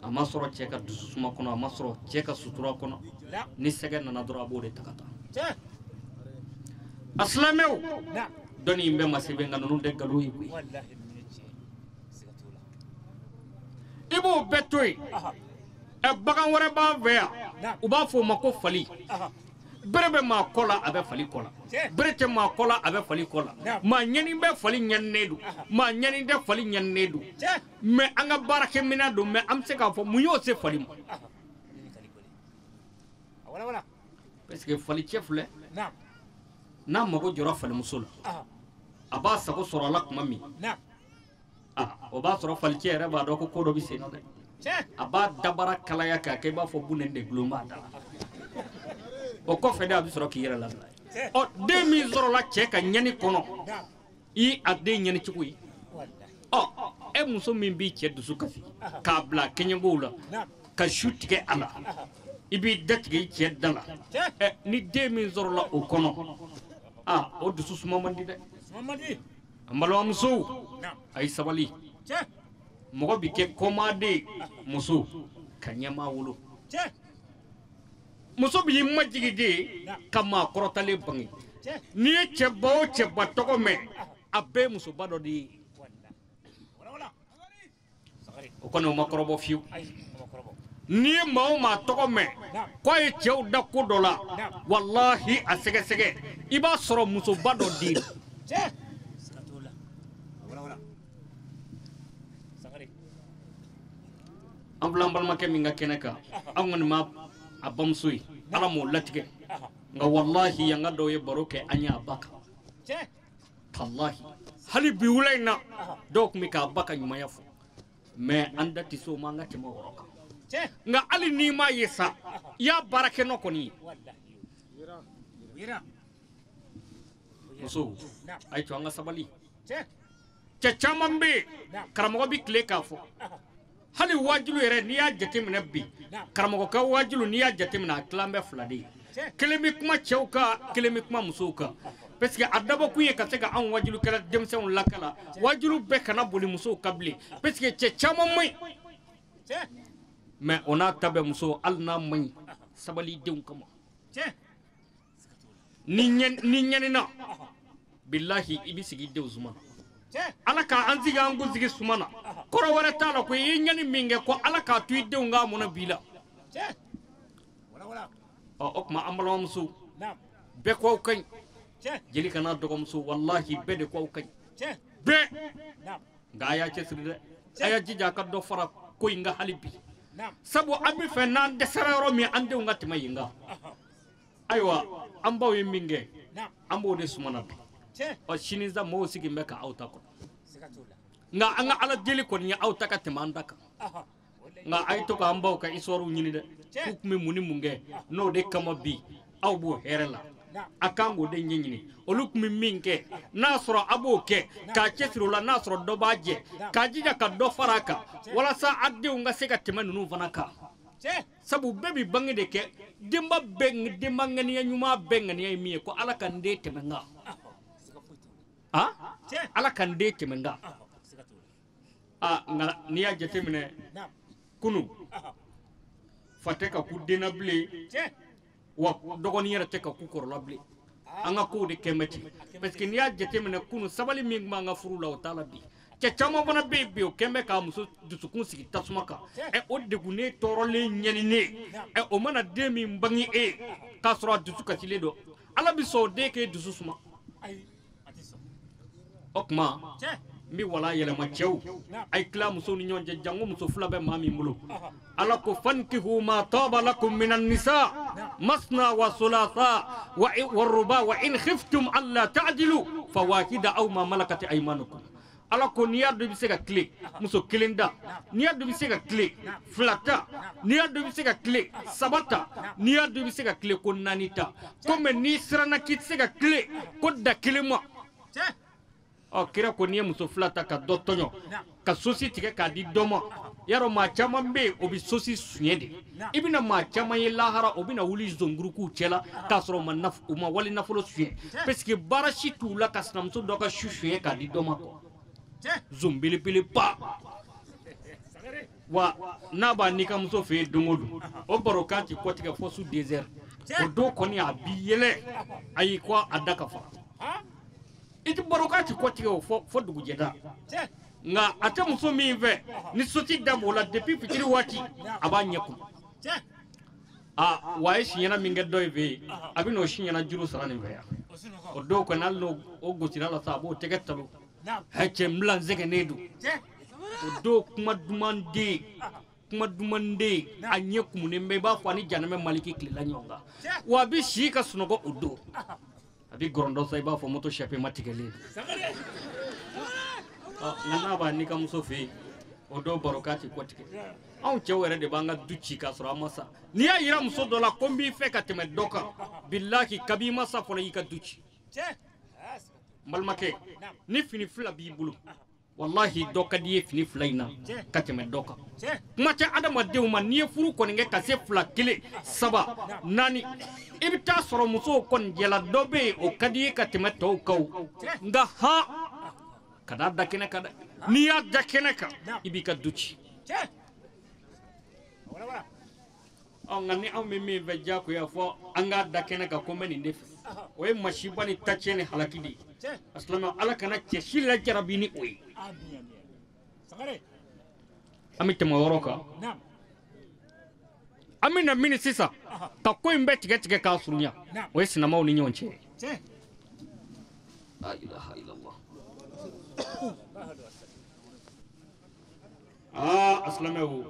a ma sɔrɔ cɛ ka dususuma kɔnɔ a ma sɔrɔ cɛ ka sutura kɔnɔ ni sɛgɛ nana dɔrɔn a b'o de ta ka taa a silamɛw dɔnni in bɛɛ ma se bɛ nka ninnu tɛ nkalon ye koyi i b'o bɛɛ to yen bagan wɛrɛ b'an fɛ yan u b'a fɔ o ma ko fali bere bɛ maa kɔ la a bɛ fali kɔ la bere tɛ maa kɔ la a bɛ fali kɔ la maa ɲɛni bɛ fali ɲɛninen don maa ɲɛni tɛ fali ɲɛninen don mɛ an ka baarakɛminɛn don mɛ an bɛ se k'a fɔ mun y'o se fali ma parce que fali cɛ filɛ n'a mago jɔra falimuso la a b'a sago sɔrɔ a la tuma min o b'a sɔrɔ falicɛ yɛrɛ b'a dɔn ko dɔ bɛ sen na dɛ a b'a dabara kalaya k'a kɛ i b'a fɔ bunɛ de gulon b'a da la o kɔfɛ de a bɛ sɔrɔ k'i yɛrɛ labila ɔ den min sɔrɔla cɛ ka ɲɛni kɔnɔ i a den ɲɛni cogo ye ɔ e muso min b'i cɛ dusu kasi k'a bila kɛɲɛkow la ka su tigɛ a la i b'i datigɛ i cɛ da la ni den min sɔrɔla o kɔnɔ o dusu suma man di dɛ an balimamusow a ye sabali mɔgɔ bɛ kɛ kɔmaden muso ka ɲɛmaa wolo muso b'i majigi de ka maa kɔrɔtalen bange n'i ye cɛba o cɛba tɔgɔ mɛn a bɛɛ ye musoba dɔ de ye o kɔni o ma kɔrɔbɔ fiyewu n'i ye maa o maa tɔgɔ mɛn k'a ye cɛw da ko dɔ la walahi a sɛgɛsɛgɛ i b'a sɔrɔ musoba dɔ de ye an filɛ an balimakɛ min ka kɛnɛ kan an kɔni ma a bamuso ye ala m'o latigɛ nka wallahi an ka dɔw ye baro kɛ an y'a ba kan tallahi hali bi wula in na dɔw tun bɛ k'a ba ka ɲumanya fɔ mɛ an da tɛ se o ma an ka tɛmɛ o yɔrɔ kan nka hali n'i m'a ye sa i y'a baara kɛ nɔ kɔni ye musow a ye to an ka sabali cɛ caman bɛ yen karamɔgɔ bɛ tile k'a fɔ hali wajulu yɛrɛ n'i y'a jateminɛ bi karamɔgɔ ka wajulu n'i y'a jateminɛ a tilan bɛ fila de ye kelen bɛ kuma cɛw kan kelen bɛ kuma musow kan parce que a dabɔkun ye ka se ka anw wajulu kɛra denmisɛnw lakala wajulu bɛɛ kana boli musow kan bilen parce que cɛ caman man ɲi mɛ o n'a ta bɛ muso hali n'a man ɲi sabali denw kama ni ɲɛnina bilahi i bɛ sigi denw suma na ala k'an sigi an kun sigi suma na kɔrɔ wɛrɛ t'a la ko i ye ɲɛni min kɛ ko ala k'a to i denw k'a mɔnɛ b'i la o tuma an balimamusow bɛɛ ko aw ka ɲi jeli kana dɔgɔmuso wallahi bɛɛ de ko aw ka ɲi bɛɛ nka a y'a cɛsiri dɛ a y'a jija a ka dɔ fara ko in kan hali bi sabu an bɛ fɛ n'an dɛsɛra yɔrɔ min an denw ka tɛmɛ yen kan ayiwa an baw ye min kɛ an b'o de sumana bi sini sa mɔgɔw sigi bɛ ka aw ta kɔnɔ nka an ka ala deli kɔni ye aw ta ka tɛmɛ an ta kan nka a ye to k'an baw ka histoire ɲini dɛ k'u tun bɛ mun ni mun kɛ n'o de kama bi aw b'o hɛrɛ la a kan k'o de ɲɛɲini olu tun bɛ min kɛ n'a sɔrɔ a b'o kɛ k'a cɛsiri o la n'a sɔrɔ dɔ b'a jɛ k'a jija ka dɔ fara a kan walasa a denw ka se ka tɛmɛ ninnu fana kan sabu bɛɛ bɛ bange de kɛ denba ŋaniya ɲuman bɛɛ ŋaniya ye min ye ko ala ka n den tɛmɛ n kan ala kan de kemenga nga ni ya jete mine kunu fateka ku dena ble wa dogoni yara teka ku korla ble anga ko de kemeti parce que ni ya jete mine kunu sabali mi nga furu la taala bi ke chama bana bebe o kembe ka muso dusukun sigi tasumaka o de gune torole nyenine o mana de mi mbangi ka sura dusuka tiledo ala bi so de ke dususuma okma mi wala yele ma cew ay kla muso ni ñonje jangu muso fulabe mami mulo ala ko fankihu ma taba lakum minan nisa masna wa thulatha wa ruba wa in khiftum alla ta'dilu fawahida aw ma malakat aymanukum ala ko niyado bi sega click muso kilinda niyado bi sega click flata niyado bi sega click sabata niyado bi sega click ko nanita comme ni srana kit sega click ko da kilima kira ko ni muso flata ka dotonyo ka sosi tige ka di domo yaro ma chama be obi sosi sunyede ibina ma chama ye lahara obina wuli zonguruku chela ka soro ma naf uma wali nafulo suye parce que barashi tu la kasna muso doka shushuye ka di domo ko zumbili pili pa wa naba nika muso fe dongodu o barokati ko tige fo su desert o do koni abiyele ayi kwa adaka fa iti barokati ko tige fo dugu jeda nga ate muso mi ve ni soti dabo la depuis fitiri wati abanyeku waye shinyana minge doyve abino shinyana juru sarani ve o do ko nallo o gotina la sabo tege talo hache mlan zege nedu o do kuma dumande anyeku munembe ba fani janame maliki klila nyonga wa bi shika sunogo odo abi grondo sai ba fo moto chape matigele nana ba nika muso fe odo barokati kwatike on chewere de banga duchi ka sura masa ni ya yira muso dola kombi fe ka teme doka billahi kabi masa fo yika duchi malmake ni fini fula bi bulu wallahi doka die fini fulaina ka teme doka macha adama dew man ni furu ko nge ka se fula kile saba nani ibita soro muso kon jela dobe o kadi ka teme to kaw nga ha kada dakene kada ni ya dakene ka ibika duchi ngani am mi veja ko ya fo anga dakene ka ko meni ndef o mashibani tachene halakidi aslama ala kana cheshila jarabini oy sagare amite mo woroka amina mini sisa ka ko imbe tige ka sunya o sinama oni nyonche la ilaha illallah aslamewu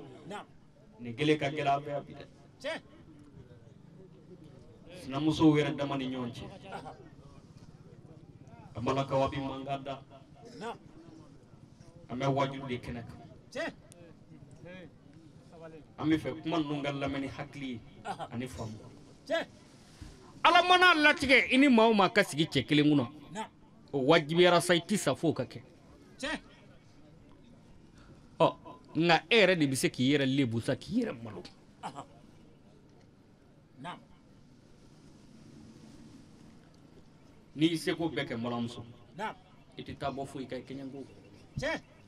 ni gele ka gela be abide na muso wera damani nyonche amala ka wabi mangada ame waju de kenek ame fe kuma nungal lameni hakli ani fam ala mana latige ini mauma kasigi chekele nguno o wajibi ara saiti safo kake nga ere de bise ki yere lebu sa ki yere malo nam ni se ko beke malamso nam iti tabo fu ikay kenyango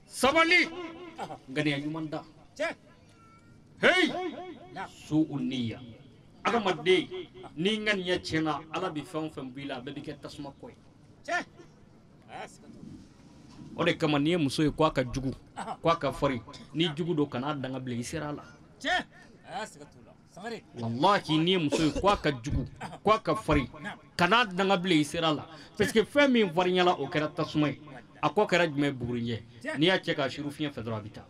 sabali ngani ayumanda hey su uniya aga madde ni ngani ya chena ala bi fam bila be ke tasma koy ode kama niye muso kwa ka jugu kwa ka fari ni jugu do kana danga ble isirala wallahi niye muso kwa ka jugu kwa ka fari kana danga ble isirala parce que fami fari nyala o kera tasmay akko kera jme burinje niya cheka shiru fiya fedra bita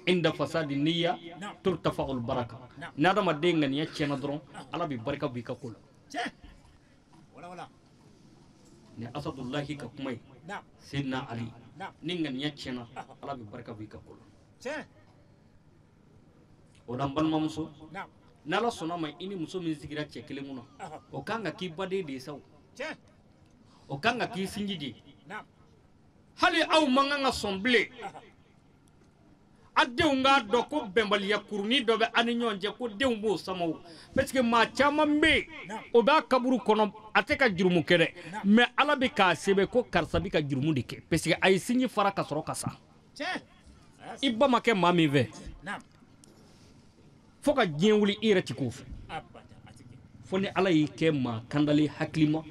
inda fasadi niyya turtafa'ul baraka nada ma denga niya chena dron ala bi baraka bi ka kula wala ni asadullahi ka kumai sidna ali ningan yachena ala bi baraka bi ka kula odan ban mamso nala sona mai ini muso min sigira chekele muno o kanga ki bade de saw o kanga ki sinjidi hali aw manganga somble a denw k'a dɔn ko bɛnbaliya kurunin dɔ bɛ ani ɲɔgɔn cɛ ko denw b'o sama parce que maa caman bɛ yen o b'a kaburu kɔnɔ a tɛ ka jurumu kɛ dɛ mais ala bɛ k'a sɛbɛn ko karisa bɛ ka jurumu de kɛ parce que a ye sinji fara ka sɔrɔ ka sa i ba ma kɛ maa min fɛ fo ka diɲɛ wuli i yɛrɛ ti k'o fɛ fo ni ala y'i kɛ maa kandalen hakili ma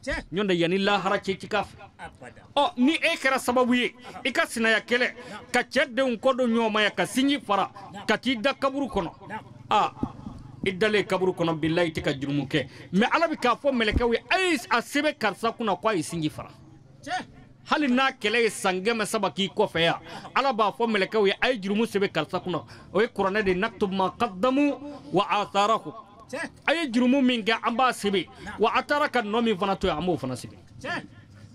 ɲɔn tɛ yanni lahara cɛ ti k'a fɛ ni e kɛra sababu ye i ka sinaya kɛlɛ ka cɛ denw kɔ don ɲɔgɔn ma ya ka sinji fara ka t'i da kaburu kɔnɔ i dalen kaburu kɔnɔ bilahi i tɛ ka jurumu kɛ mais ala bɛ k'a fɔ mɛlɛkɛw ye a ye a sɛbɛn karisa kunna ko a ye sinji fara hali n'a kɛlɛ ye san 100 k'i kɔfɛ yan ala b'a fɔ mɛlɛkɛw ye a ye jurumu sɛbɛn karisa kunna o ye kuranɛ de naktubu ma qaddamu wa atharahu a ye jurumu min kɛ an b'a sɛbɛn wa a taara ka nɔ min fana to yen an b'o fana sɛbɛn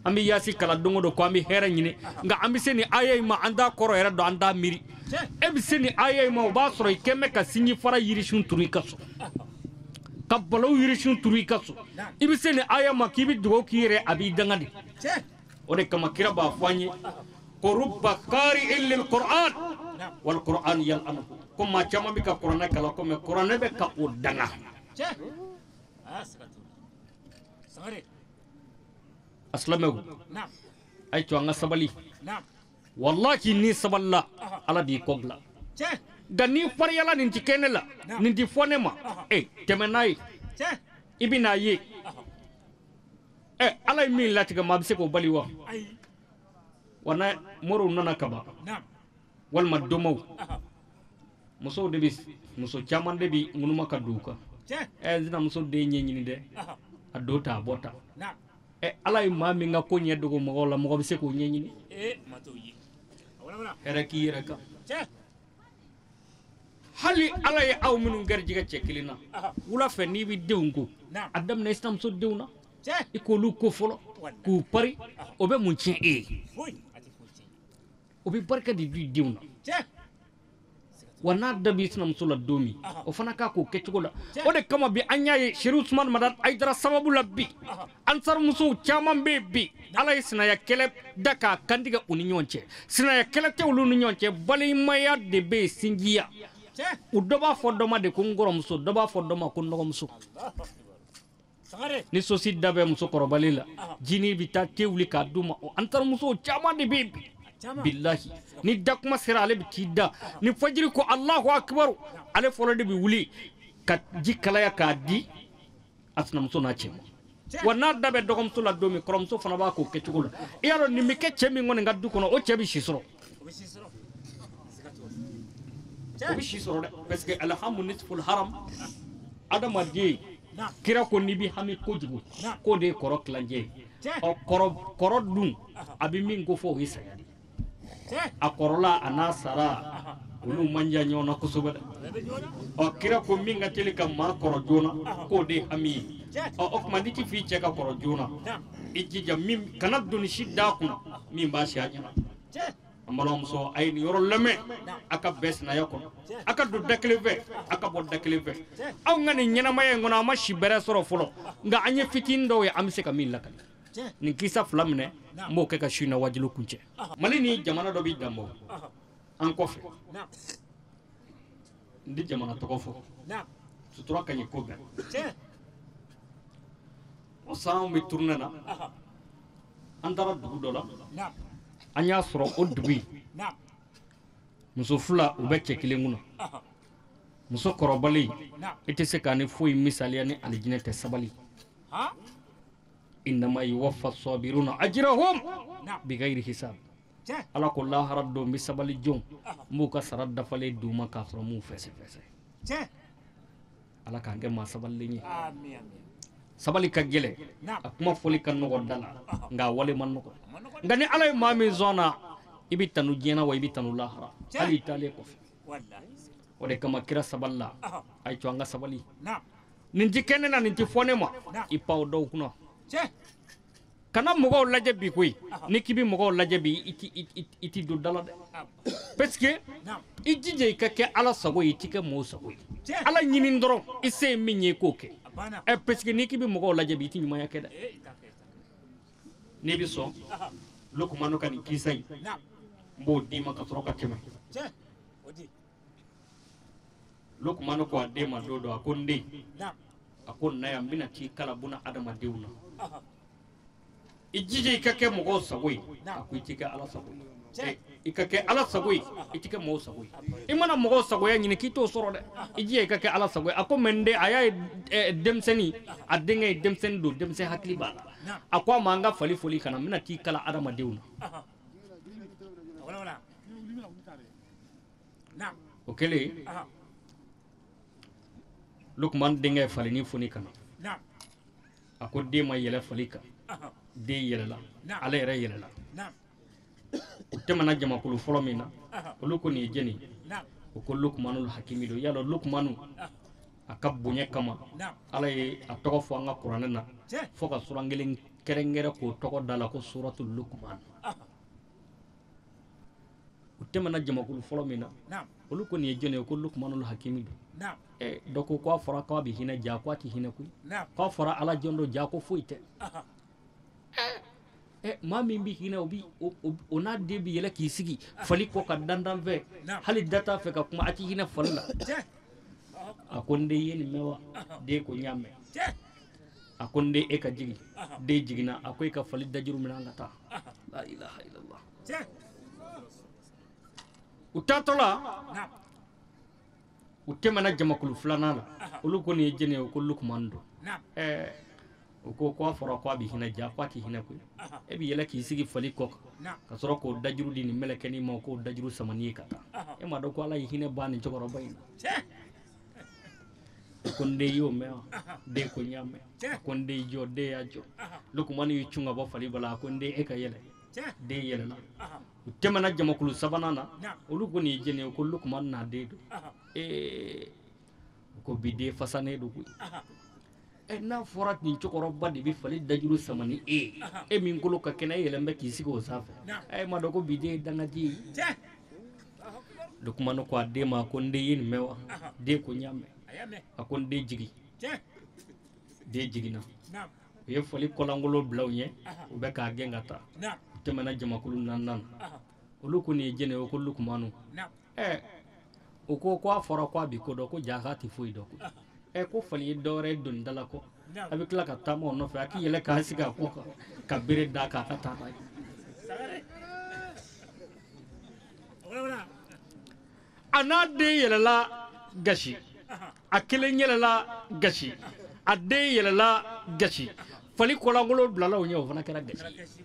an bɛ yaasi kala don o don ko an bɛ hɛrɛ ɲini nka an bɛ se nin aya in ma an t'a kɔrɔ yɛrɛ dɔn an t'a miiri e bɛ se nin aya in ma o b'a sɔrɔ i kɛ mɛ ka sinji fara yirisun turu i ka so ka balawu yirisun turu i ka so i bɛ se nin aya ma k'i bɛ dugawu k'i yɛrɛ a b'i danga de o de kama kira b'a fɔ an ye ko rubba qari'in lil qur'an wal qur'an yal'anu ko maa caman bɛ ka kuranɛ kalan ko mais kuranɛ bɛ ka o danga asilamɛw a ye to an ka sabali wallahi ni sabalila ala b'i kɔ bila nka ni fariyala nin ti kɛ ne la nin ti fɔ ne ma tɛmɛ n'a ye i bɛ n'a ye ala ye min latigɛ maa bɛ se k'o bali wa wa na moriw nana kaban walima dɔmɔw musow de bɛ muso caman de bɛ ŋunuma ka don u kan n tɛna muso den ɲɛ ɲini dɛ a don ta a bɔ ta ala ye maa min ka ko ɲɛ dogo mɔgɔw la mɔgɔ bɛ se k'o ɲɛ ɲini hɛrɛ k'i yɛrɛ kan hali ala ye aw minnu garijɛgɛ cɛ kelen na wula fɛ n'i bɛ denw ko a daminɛ i sinamuso denw na i k'olu ko fɔlɔ k'u pari o bɛ mun tiɲɛ e ye o bɛ barika de di denw na wa n'a da b'i sinamuso la don min o fana k'a k'o kɛcogo la o de kama bi an y'a ye Seeri Usumani Madani Ayidara sababu la bi ansar musow caman bɛ yen bi ala ye sinaya kɛlɛ da k'a kantigɛ u ni ɲɔgɔn cɛ sinaya kɛlɛ tɛ olu ni ɲɔgɔn cɛ balimaya de bɛ yen sinjiya u dɔ b'a fɔ dɔ ma de ko n kɔrɔmuso dɔ b'a fɔ dɔ ma ko n dɔgɔmuso ni sosi da bɛ musokɔrɔbali la jini bɛ taa te wuli k'a d'u ma o ansar musow caman de bɛ yen bi billahi ni dakuma sera ale bɛ t'i da ni fajiri ko Allahu akbar ale fɔlɔ de bɛ wuli ka ji kalaya k'a di a sinamuso n'a cɛ ma wa n'a da bɛ dɔgɔmuso la don min kɔrɔmuso fana b'a k'o kɛcogo la i y'a dɔn nin bɛ kɛ cɛ min kɔni ka du kɔnɔ o cɛ bɛ si sɔrɔ o bɛ si sɔrɔ dɛ parce que alhamu nisful haram adamaden kira ko n'i bɛ hami kojugu k'o de ye kɔrɔ tilancɛ ye ɔ kɔrɔ dun a bɛ min ko fɔ o ye saya de a kɔrɔla a n'a sara olu man jan ɲɔgɔn na kosɛbɛ dɛ ɔ kira ko min ka teli ka maa kɔrɔ joona k'o de ye hami ye o tuma n'i ti f'i cɛ ka kɔrɔ joona i jija min kana doni si d'a kunna min b'a si a ɲɛna an balimamuso a ye nin yɔrɔ lamɛn a ka bɛn sinaya kɔnɔ a ka don da kelen fɛ a ka bɔ da kelen fɛ anw ka nin ɲɛnamaya in kɔnɔ an ma si bɛrɛ sɔrɔ fɔlɔ nka an ye fitinin dɔw ye an bɛ se ka min lakali nin kisa fila minɛ n b'o kɛ ka su in na wajilu kun cɛ mali ni jamana dɔ b'i danbɔ an kɔfɛ n tɛ jamana tɔgɔ fɔ sutura ka ɲi ko bɛɛ o san bɛ turunɛ na an taara dugu dɔ la an y'a sɔrɔ o dugu in muso fila u bɛ cɛ kelen kunna muso kɔrɔbalen i tɛ se k'a ni foyi misaliya ni alijinɛ tɛ sabali innama yuwaffa sabiruna ajrahum bigayri hisab ala ko lahara don bɛ sabali jɔnw n b'u ka sara dafalen d'u ma k'a sɔrɔ m'u fɛsɛ fɛsɛ ala k'an kɛ maa sabalilen ye sabali ka gɛlɛ a kuma fɔli ka nɔgɔ da la nka a wale ma nɔgɔ nka ni ala ye maa min sɔn na i bɛ tanu diɲɛ na wa i bɛ tanu lahara hali i taalen kɔfɛ o de kama kira sabali la a ye to an ka sabali nin ti kɛ ne na nin ti fɔ ne ma i paw dɔw kunna kana mɔgɔw lajɛ bi koyi ni k'i bɛ mɔgɔw lajɛ bi i ti don da la dɛ parce que i jija i ka kɛ ala sago ye i ti kɛ mɔgɔw sago ye ala ɲini dɔrɔn i se ye min ye i k'o kɛ parce que ni k'i bɛ mɔgɔw lajɛ bi i ti ɲumanya kɛ dɛ n'i bɛ sɔn Lukumanu ka nin kisa in n b'o d'i ma ka sɔrɔ ka tɛmɛ Lukman ko ade ma dodo akonde akon na ya mina ti kala buna adama dewna ijije ikake mo sagoy akuitike ala sagoy ikake ala sagoy itike mo sagoy imana mo sagoy nyine kito soro de ijije ikake ala sagoy ako mende aya demseni adenge demsen do demsen hakli bala akwa manga fali foli kana mina ti kala adama dewna okele Lukman dinga falini funi kana ako de ma yele falika de yele la ala yere yele la temana jama kulu folo mina oluko ni jeni ko Lukmanul hakimi do yalo Lukmanu akabunye kama ala ye atoko fo anga qur'an na fo ka surangelen kerengere ko toko dala ko suratul Lukman temana jama kulu folo mina oluko ni jeni ko Lukmanul hakimi do doko ko fora ko bi hina ja ko ti hina ku ko fora ala jondo ja ko fuite mami bi hina obi ona de bi yele ki sigi fali ko ka dandan ve hali data fe ka kuma ati hina falla akonde yeni mewa de ko nyame akonde e ka jigi de jigina akoy ka fali dajuru minangata la ilaha illallah utatola utemana jamakulu fulana la olu ko ni jene ko Lukman do ko ko fora ko bi hina ja ko ti hina ko e bi yela ki sigi fali ko ka soro ko dajuru dini meleke ni ma ko dajuru samani kata e ma do ko ala hina bani jogoro bayna konde yo me de ko nyame konde jo de ajo Lukman yu chunga ba fali bala konde e ka yele de yele la temana jamakulu sabanana olu ko ni jene ko Lukman na de do ko bide fasane do ko na forat ni chokoro badi bi fali dajuru samani min ko ka kena yele mbaki siko safa ma do ko bide dangaji Lukman ko ade ma ko nde yin mewa de ko nyame akon de jigi de jigina ye fali kolangolo blawnye be ka gengata temana jamakulu nan olu ko ni jene ko Lukmanu ko ko fora ko bi ko do ko jahati foi do ko ko fali dore dun dala ko abi kla ka tamo no fa ki yele ka siga ko ka bire da ka ta ana de yele la gashi akelen yele la gashi ade yele la gashi fali ko la ngolo blala o nyo fana kera gashi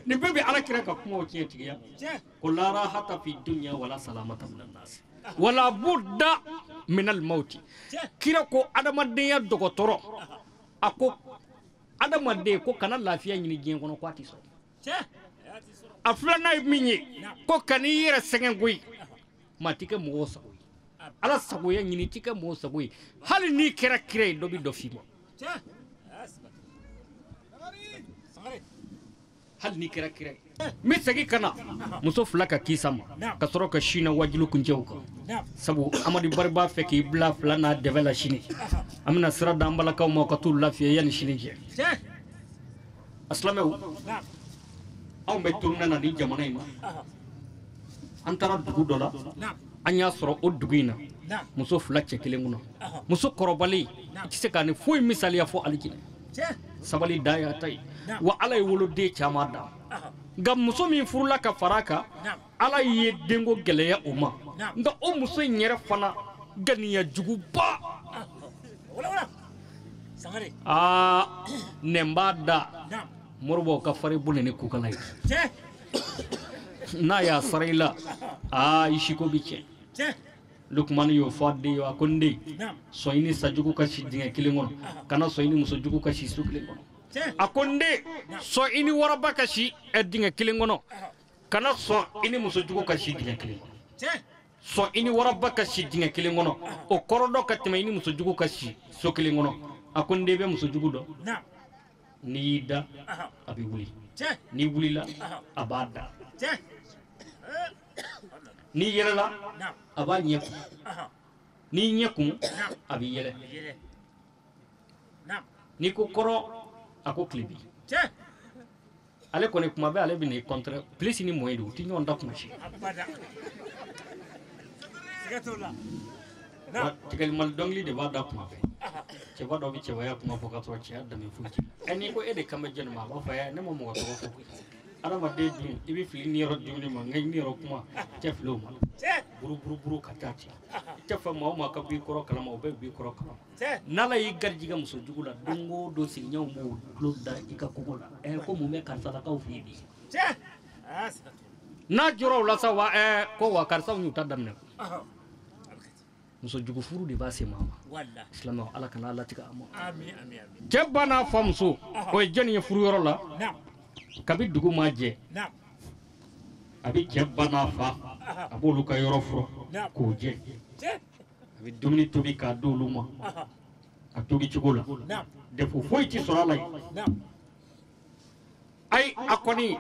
ni bebe ala kira ka kuma o tiye tigiya ko la rahata fi dunya wala salamata min nas wala budda min al maut kira ko adamadiya dogotoro ako adamade ko kana lafiya nyini gen kono kwati so aflana minye ko kani yere sengen goyi matike mo so ala sagoya nyini tike mo so goyi hal ni kira kire do bi do fimo hal ni kira kira mi sagi kana muso flaka kisama ka soro ka shina wajilu kunjew ko sabu amadi barba feki bla flana devela shini amna sira dambala ka mo ka tul lafiya yan shini je aslame aw be turna na di jamana ima antara dugu dola anya soro o dugina muso flacce kilenguno muso korobali ci se kan foy misaliya fo alikine sabali daya tay wa alay wolo de chamada gam muso min furula ka faraka ala ye dengo geleya uma nda o muso nyere fana ganiya jugu ba nemba da morbo ka fare bunene ku kalay na ya sarayla ishiko biche Lukman yo fadde yo akonde soyini sajugu ka shidinga kilingon kana soyini muso jugu ka shi suklingon akonde so ini waraba ka shi edinga kilingono kana so ini muso jugu ka shidinga kilingon so ini waraba ka shidinga kilingono o korodo ka tema ini muso jugu ka shi so kilingono akonde be muso jugu do ni da abi wuli ni wuli la abada ni yele la aba nyeku ni nyeku abi yele ni ko koro ako klibi ale kɔni kuma bɛ ale bɛ n'i contre plus ni moyen de u tɛ ɲɔgɔn da kuma si tigɛli mali dɔnkili de b'a da kuma bɛɛ cɛba dɔ bɛ cɛbaya kuma fɔ ka sɔrɔ cɛya danbe foyi tɛ n'i ko e de kan bɛ jɛni ma a b'a fɔ ne ma mɔgɔ tɔgɔ fɔ adamaden dun i bɛ fili ni yɔrɔ dumuni ma nka ni yɔrɔ kuma tɛ fili o ma buru ka taa ten i tɛ fɛ maa o maa ka b'i kɔrɔ kalama o bɛɛ b'i kɔrɔ kalama n'ala y'i garijɛgɛ muso jugu la don o don sigiɲɔgɔnw b'o tulo da i ka kogo la ko mun bɛ karisalakaw fɛ yen bi n'a jɔra o la sa wa ko wa karisaw y'u ta daminɛ muso jugu furu de b'a se maa ma silamɛw ala kana ala tigɛ a ma cɛ ba n'a fa muso o ye jɔnni ye furu yɔrɔ la kabi dugu ma jɛ a bɛ cɛ ba n'a fa a b'olu ka yɔrɔ fura k'o jɛ a bɛ dumuni tobi k'a di olu ma a tobi cogo la defo foyi tɛ sɔrɔ a la yen ayi a kɔni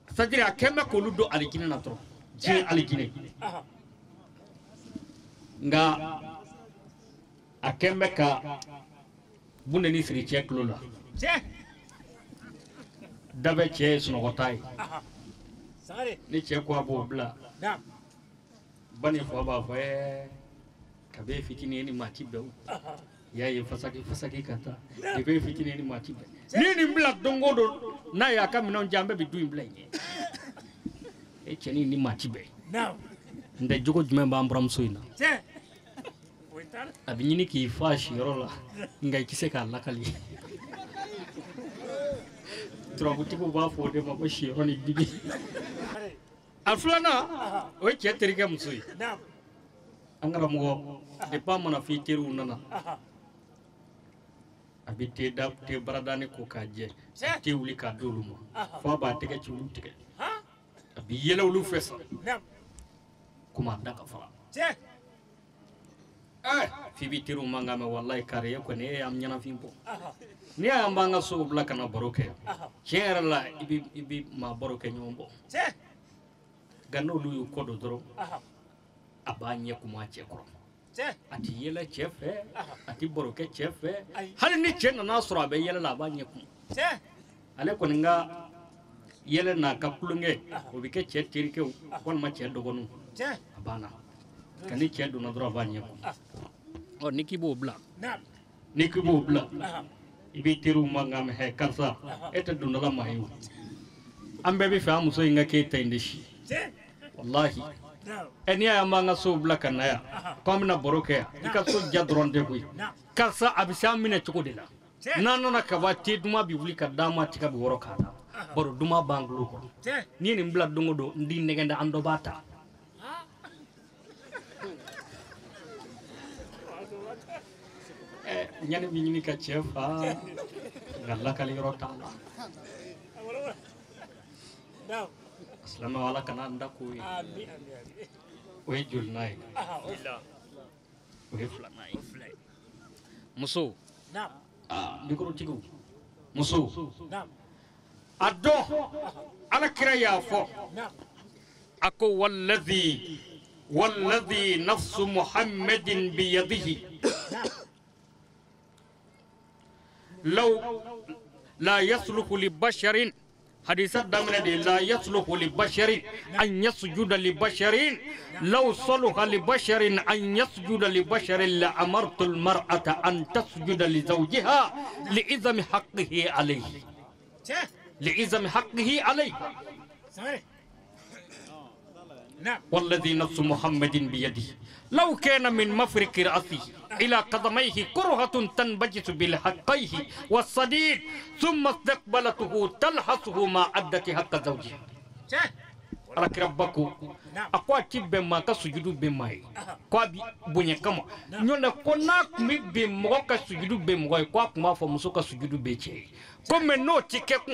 c'est-à-dire a kɛn bɛ k'olu don alijinɛ na dɔrɔn diɲɛ alijinɛ nka a kɛn bɛ ka bundeni siri cɛ tulo la da bɛ cɛ ye sunɔgɔta ye ni cɛ ko a b'o bila ba ni fa b'a fɔ kabe fitinin ni maa ti bɛn o y'a ye fasaki ka taa kabe fitinin ni maa ti bɛn ni nin bila don o don n'a y'a ka minɛnw diya an bɛɛ bɛ du in bila yen e cɛnin ni maa ti bɛn n tɛ jogo jumɛn b'an buramuso in na a bɛ ɲini k'i fa a siyɔrɔ la nka i tɛ se k'a lakali turabutigiw b'a fɔ o de ma ko siyɔrɔ ni digi a filanan o ye cɛ terikɛ muso ye an karamɔgɔ depuis a mana fɔ i teriw nana a bɛ te baradani ko k'a jɛ te wuli k'a di olu ma fo a b'a tɛgɛ ci olu tigɛ a bɛ yɛlɛ olu fɛ sa komi a da ka fara f'i bɛ teriw mankan mɛn walayi kari e kɔni e y'an ɲɛnafin bɔ n'i y'an b'an ka sow bila ka na baro kɛ tiɲɛ yɛrɛ la i bɛ maa baro kɛ ɲɔgɔn bɔ nka n'olu y'u kɔ don dɔrɔn a b'a ɲɛ kuma cɛ kɔrɔ a tɛ yɛlɛ cɛ fɛ a tɛ baro kɛ cɛ fɛ hali ni cɛ nana sɔrɔ a bɛ yɛlɛ la a b'a ɲɛ kun ale kɔni ka yɛlɛ n'a ka kulonkɛ o bɛ kɛ cɛ terikɛw walima cɛ dɔgɔninw a banna ka ni cɛ donna dɔrɔn a b'a ɲɛ kun ni k'i b'o bila i b'i teriw mankan mɛn karisa e tɛ dondala maa ye o an bɛɛ bɛ fɛ an muso in ka k'e ta in de si walahi n'i y'a ye an b'an ka sow bila ka na yan ko an bɛna baro kɛ yan i ka so ja dɔrɔn tɛ koyi karisa a bɛ se an minɛ cogo de la n'an nana ka ban te duman bɛ wuli ka d'an ma tiga bɛ wɔrɔ k'a da baro duman b'an bolo kɔrɔ n'i ye nin bila don o don n t'i nɛgɛn dɛ an dɔ b'a ta ɲani bɛ ɲini ka cɛ fa nka lakali yɔrɔ t'a la silamɛw ala kana an da k'o ye o ye jolinan ye o ye filanan ye muso mikorotigiw muso a dɔn alakira y'a fɔ a ko wallazi nafsu muhammadin biyadihi لو لا يصلح لبشر حديث الدمر لا يصلح لبشر أن يسجد لبشر لو صلح لبشر أن يسجد لبشر لأمرت المرأة أن تسجد لزوجها لإذم حقه عليه لإذم حقه عليه والذي نفس محمد بيده لو كان من مفرق رأسه إلى قدميه كرهة تنبجس بالحقيه والصديد ثم استقبلته تلحسه ما أدت حق زوجها alaki rabako akwa tibbe ma ka sujudu be mai kwa bi bonya kama nyona ko na mi be mo ka sujudu be mo kwa kuma fo muso ka sujudu be che ko me no tike ku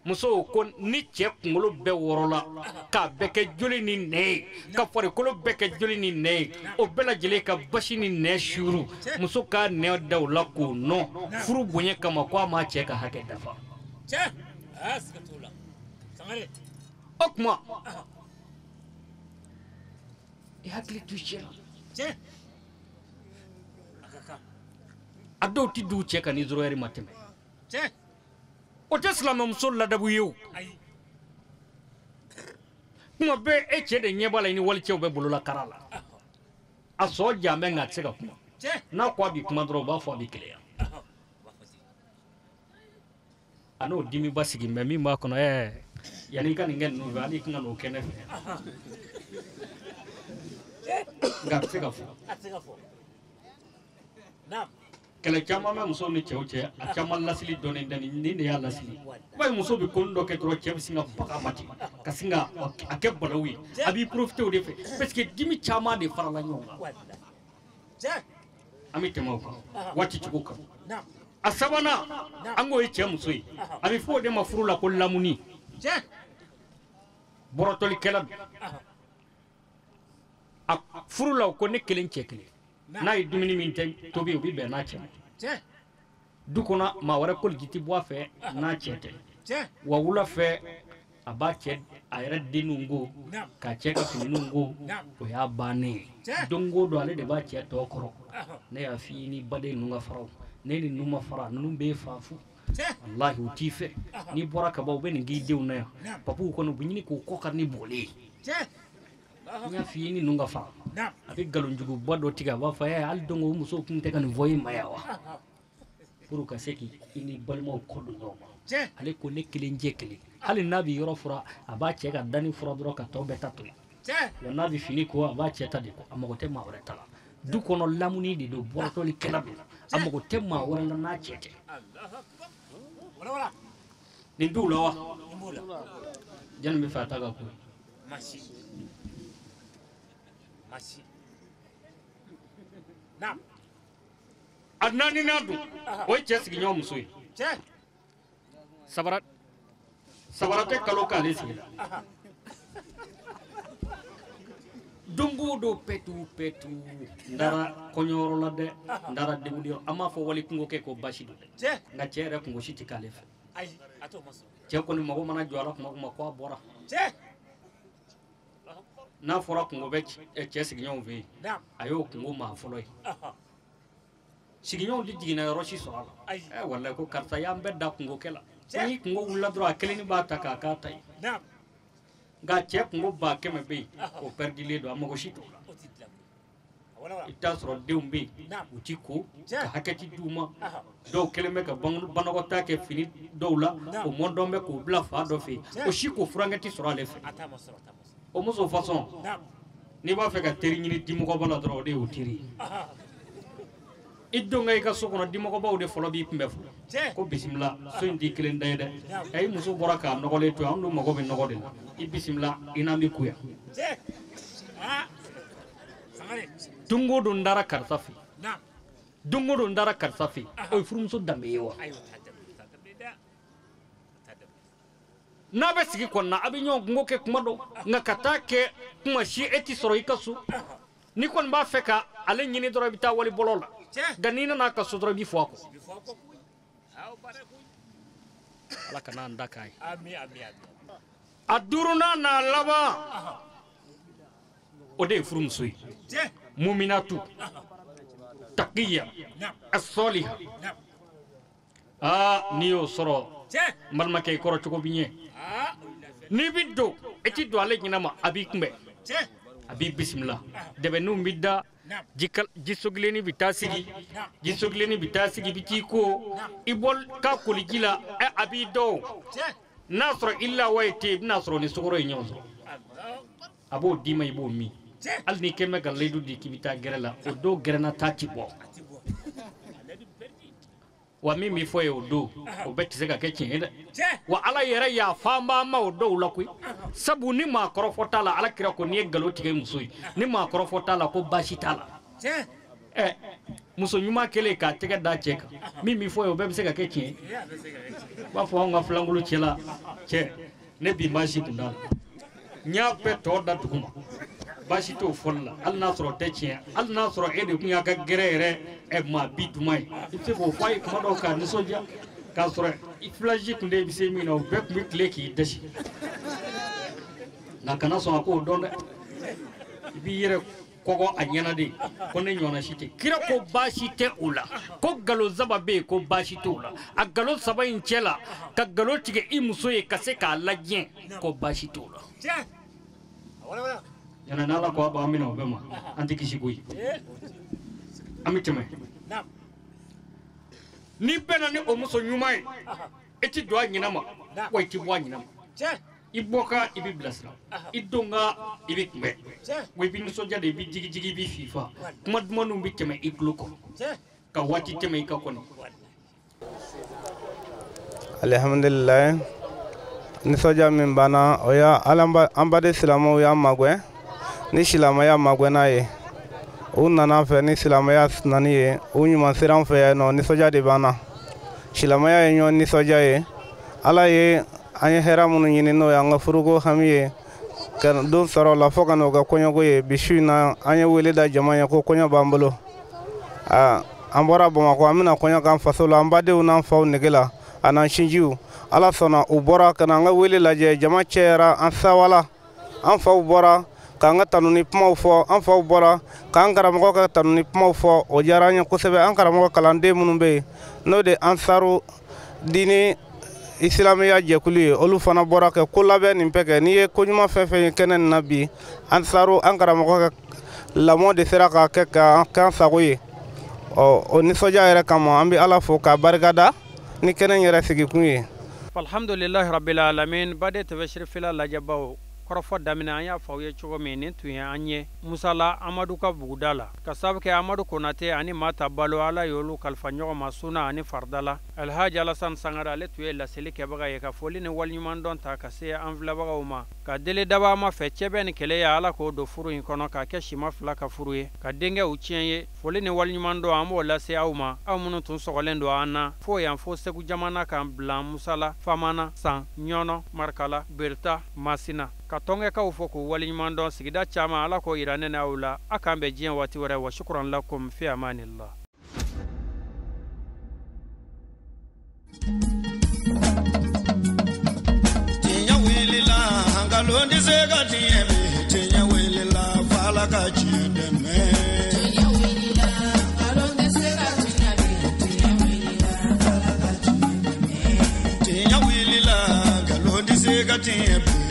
muso ko ni che ngolo be worola ka be ke joli ni ne ka fore ko be ke joli ni ne o bela jele ka bashi ni ne shuru muso ka ne dawla ko no furu bonya kama kwa ma che ka hake dafa che askatula sangare okma e hakli tuchela che ado ti du che kan izroeri mateme che o tɛ silamɛmuso ladabu ye o kuma bɛɛ e cɛ de ɲɛ b'a la i ni walicɛw bɛ bolola kara la a sɔ jan bɛ nka a tɛ se ka kuma n'a ko a b'i kuma dɔrɔn o b'a fɔ a b'i keleya a n'o dimi ba sigi mɛ min b'a kɔnɔ yanni i ka nin kɛ ninnu fɛ hali i kan ka n'o kɛ ne fɛ nka a tɛ se ka fɔ kɛlɛ caman bɛ musow ni cɛw cɛ a caman lasili dɔɔnin tɛ nin de y'a lasili i b'a ye muso bɛ ko dɔ kɛ dɔrɔn cɛ bɛ sin ka baga ma ten ka sin ka a kɛ balawu ye a b'i profité o de fɛ parce que dimi caman de farala ɲɔgɔn kan an bɛ tɛmɛ o kan waati cogo kan a sabanan an k'o ye cɛ muso ye a bɛ fɔ o de ma furu la ko lamuni bɔrɔtɔlikɛla don a furu la ko ne kelen cɛ kelen n'a ye dumuni min tobi o bɛ bɛn n'a cɛ ma du kɔnɔ maa wɛrɛ koliji tɛ bɔ a fɛ n'a cɛ tɛ wa wula fɛ a b'a cɛ a yɛrɛ denninw ko k'a cɛ ka finiw ko o y'a bannen ye don o don ale de b'a cɛ tɔ kɔrɔ ne y'a f'i ye ni baden ninnu ka faraw ne ni ninnu ma fara ninnu b'e fa fu walahi u t'i fɛ n'i bɔra ka ban u bɛ nin k'i denw na yan papuw kɔnɔ u bɛ ɲini k'o kɔ kari ni bɔlen ye n y'a f'i ye ni ninnu ka fara a bɛ nkalonjuguba dɔ tigɛ a b'a fɔ hali dɔn o musow tun tɛ ka nin fɔ e ma yan wa pour ka se k'i ni balimaw kɔ don ɲɔgɔn ma ale ko ne kelen jɛ kelen hali n'a bɛ yɔrɔ fura a b'a cɛ ka danni fura dɔrɔn ka tɔ bɛɛ ta to yen wa n'a bɛ fini ko a b'a cɛ ta de ko a mago tɛ maa wɛrɛ ta la du kɔnɔ lamuni de don bɔrɔtɔlikɛla don a mago tɛ maa wɛrɛ la n'a cɛ tɛ nin duw la wa jani bɛ fɛ a ta ka ko a naaninan dun o ye cɛ sigiɲɔgɔn muso ye sabara tɛ kalo k'ale sigi la don o don pɛtu n taara kɔɲɔyɔrɔ la dɛ n taara denguliyɔrɔ an m'a fɔ wali kungo kɛ ko basi don dɛ nka cɛ yɛrɛ kungo si tɛ k'ale fɛ cɛ kɔni mago mana jɔ a la tuma o tuma ko a bɔra n'a fɔra kungo bɛ cɛ sigiɲɔgɔnw fɛ yen a y'o kungo maa fɔlɔ ye sigiɲɔgɔnw tɛ jiginna yɔrɔ si sɔrɔ a la walayi ko karisa y'an bɛɛ da kungo kɛ la n'i kungo wulila dɔrɔn a kelen b'a ta k'a k'a ta ye nka cɛ kungo 100 bɛ yen o pɛridilen don a mago si t'o la i bɛ taa sɔrɔ denw bɛ yen u ti ko ka hakɛ ti d'u ma dɔw kɛlen bɛ ka banakɔtaa kɛ fini dɔw la o mɔndɔn bɛ k'o bila fa dɔ fɛ yen o si ko furankɛ ti sɔrɔ ale fɛ o muso fasɔn n'i b'a fɛ ka teri ɲini dimɔgɔba la dɔrɔn o de y'o teri ye i don ka i ka so kɔnɔ dimɔgɔbaw de fɔlɔ b'i kunbɛ fɔlɔ ko bisimila so in t'i kelen da ye dɛ i muso bɔra k'a nɔgɔlen to an dun mago bɛ nɔgɔ de la i bisimila i n'an bɛ kuya don o don n taara karisa fɛ don o don n taara karisa fɛ o ye furumuso danbe ye wa n'a bɛ sigi kɔnɔna a bɛ ɲɔgɔn kungo kɛ kuma dɔ nka ka taa kɛ kuma si e tɛ sɔrɔ i ka so ni kɔni b'a fɛ ka ale ɲini dɔrɔn i bɛ taa wali bɔlɔ la nka n'i nana a ka so dɔrɔn i b'i fɔ a kɔ ala ka n'an da k'a ye a duurunan n'a laban o de ye furumuso ye muminatu taqiya asɔliha n'i y'o sɔrɔ n balimakɛ i kɔrɔ cogo b'i ɲɛ n'i bɛ don i tɛ don ale ɲɛna ma a b'i kunbɛn a b'i bisimila dɛbɛnninw bɛ da jisogilenni bɛ taa sigi jisogilenni bɛ taa sigi i bɛ t'i ko i bɔ ka koli ji la a b'i dɔn n'a sɔrɔ i lawa ye ten i bɛna sɔrɔ ni sukaro ye ɲɔgɔn sɔrɔ a b'o d'i ma i b'o min hali n'i kɛ mɛ ka layidu di k'i bɛ taa gɛrɛ la o don gɛrɛnna taa ti bɔ wa min b'i fɔ ye o don o bɛɛ tɛ se ka kɛ tiɲɛ ye dɛ wa ala yɛrɛ yafanba ma o dɔw la koyi sabu ni maa kɔrɔfɔ t'a la ala kira ko n'i ye nkalon tigɛ muso ye ni maa kɔrɔfɔ t'a la ko baasi t'a la muso ɲuman kɛlen k'a tɛgɛ da cɛ kan min b'i fɔ ye o bɛɛ bɛ se ka kɛ tiɲɛ ye u b'a fɔ anw ka filankolo cɛla cɛ ne bi baasi kun t'a la n y'a bɛɛ tɔ da dugu ma baasi t'o fɔli la hali n'a sɔrɔ o tɛ tiɲɛ hali n'a sɔrɔ e de tun y'a ka gɛrɛ yɛrɛ maa bi duman ye i bɛ se k'o fɔ a ye kuma dɔw k'a nisɔndiya k'a sɔrɔ i filaji tun tɛ i bɛ se min na o bɛɛ tun bɛ tile k'i dɛsi nka kana sɔn a k'o dɔn dɛ i b'i yɛrɛ kogo a ɲɛna de ko ne ɲɔgɔnna si tɛ kira ko baasi tɛ o la ko galo zaba bɛ yen ko baasi t'o la a galo saba in cɛ la ka galo tigɛ i muso ye ka se k'a lajɛ ko baasi t'o la yana n'ala ko a b'an minɛ o bɛɛ ma an tɛ kisi koyi an bɛ tɛmɛ n'i bɛnna ni o muso ɲuman ye i ti don a ɲinɛ ma wa i ti bɔ a ɲinɛ ma i bɔka i bɛ bilasira i donka i bɛ kunbɛn wa i bɛ nisɔndiya de i bɛ jigijigi i bɛ fifa kuma dumanw bɛ tɛmɛ i tulo kɔnɔ ka waati tɛmɛ i ka kɔnɔ. Alhamdulillah nisɔndiya min banna o y'a an baden silamɛw y'an magɛn ni silamɛya magɛnna ye u nana fɛ ni silamɛya nani ye u ɲuman sira an fɛ yan nɔ nisɔndiya de banna silamɛya ye ɲɔgɔn nisɔndiya ye ala ye an ye hɛrɛ minnu ɲini n'o ye an ka furuko hami ye ka don sɔrɔ o la fo ka n'o kɛ kɔɲɔko ye bi su in na an ye wele da jama ye ko kɔɲɔ b'an bolo an bɔra Bamakɔ an bɛna kɔɲɔ k'an faso la an badenw n'an faw nege la a n'an sinjiw ala sɔnna u bɔra ka na an ka wele lajɛ jama cɛyara an sawala an faw bɔra k'an ka tanu ni kumaw fɔ an faw bɔra k'an karamɔgɔ ka tanu ni kumaw fɔ o diyara an ye kosɛbɛ an karamɔgɔ kalanden minnu bɛ yen n'o de ansaru diini islamiya jɛkulu ye olu fana bɔra kɛ ko labɛn nin bɛɛ kɛ n'i ye ko ɲuman fɛn fɛn ye kɛnɛ nin na bi ansaru an karamɔgɔ ka lamɔ de sera k'a kɛ k'an sago ye o nisɔndiya yɛrɛ kama an bɛ ala fo k'a barikada ni kɛnɛ yɛrɛ sigikun ye. alhamdulillahi rabbil alamin bade tɛbɛsiri fila lajɛbaw kɔrɔfɔ daminɛ an y'a fɔ aw ye cogo min nin tun ye an ye musala amadu ka buguda la ka sababu kɛ amadu konate ani mata balo ala y'olu kalifa ɲɔgɔn ma suna ani farda la alhaji alasan sangare ale tun ye laseli kɛbaga ye ka foli ni waliɲuman dɔn ta ka se an filɛbagaw ma ka deli daba ma fɛ cɛ bɛ ni kɛlɛ ye ala k'o don furu in kɔnɔ k'a kɛ sima fila ka furu ye ka denkɛw tiɲɛ ye foli ni waliɲuman dɔn an b'o lase aw ma aw minnu tun sɔgɔlen don an na fo yan fo segu jamana kan bila musala famana san ɲɔnɔ marikala berita masina ka tɔnkɛkaw fɔ k'u waliɲuman dɔn sigida caman ala k'o yira ne n'aw la a k'an bɛn diɲɛ waati wɛrɛ wa shukran lakum fi amanillah. Tiɲɛ wulila nkalon tɛ se ka tiɲɛ mɛn tiɲɛ wulila f'Ala ka tiɲɛ dɛmɛ. Tiɲɛ wulila nkalon tɛ se ka tiɲɛ mɛn tiɲɛ wulila f'Ala ka tiɲɛ dɛmɛ. Tiɲɛ wulila nkalon tɛ se ka tiɲɛ mɛn.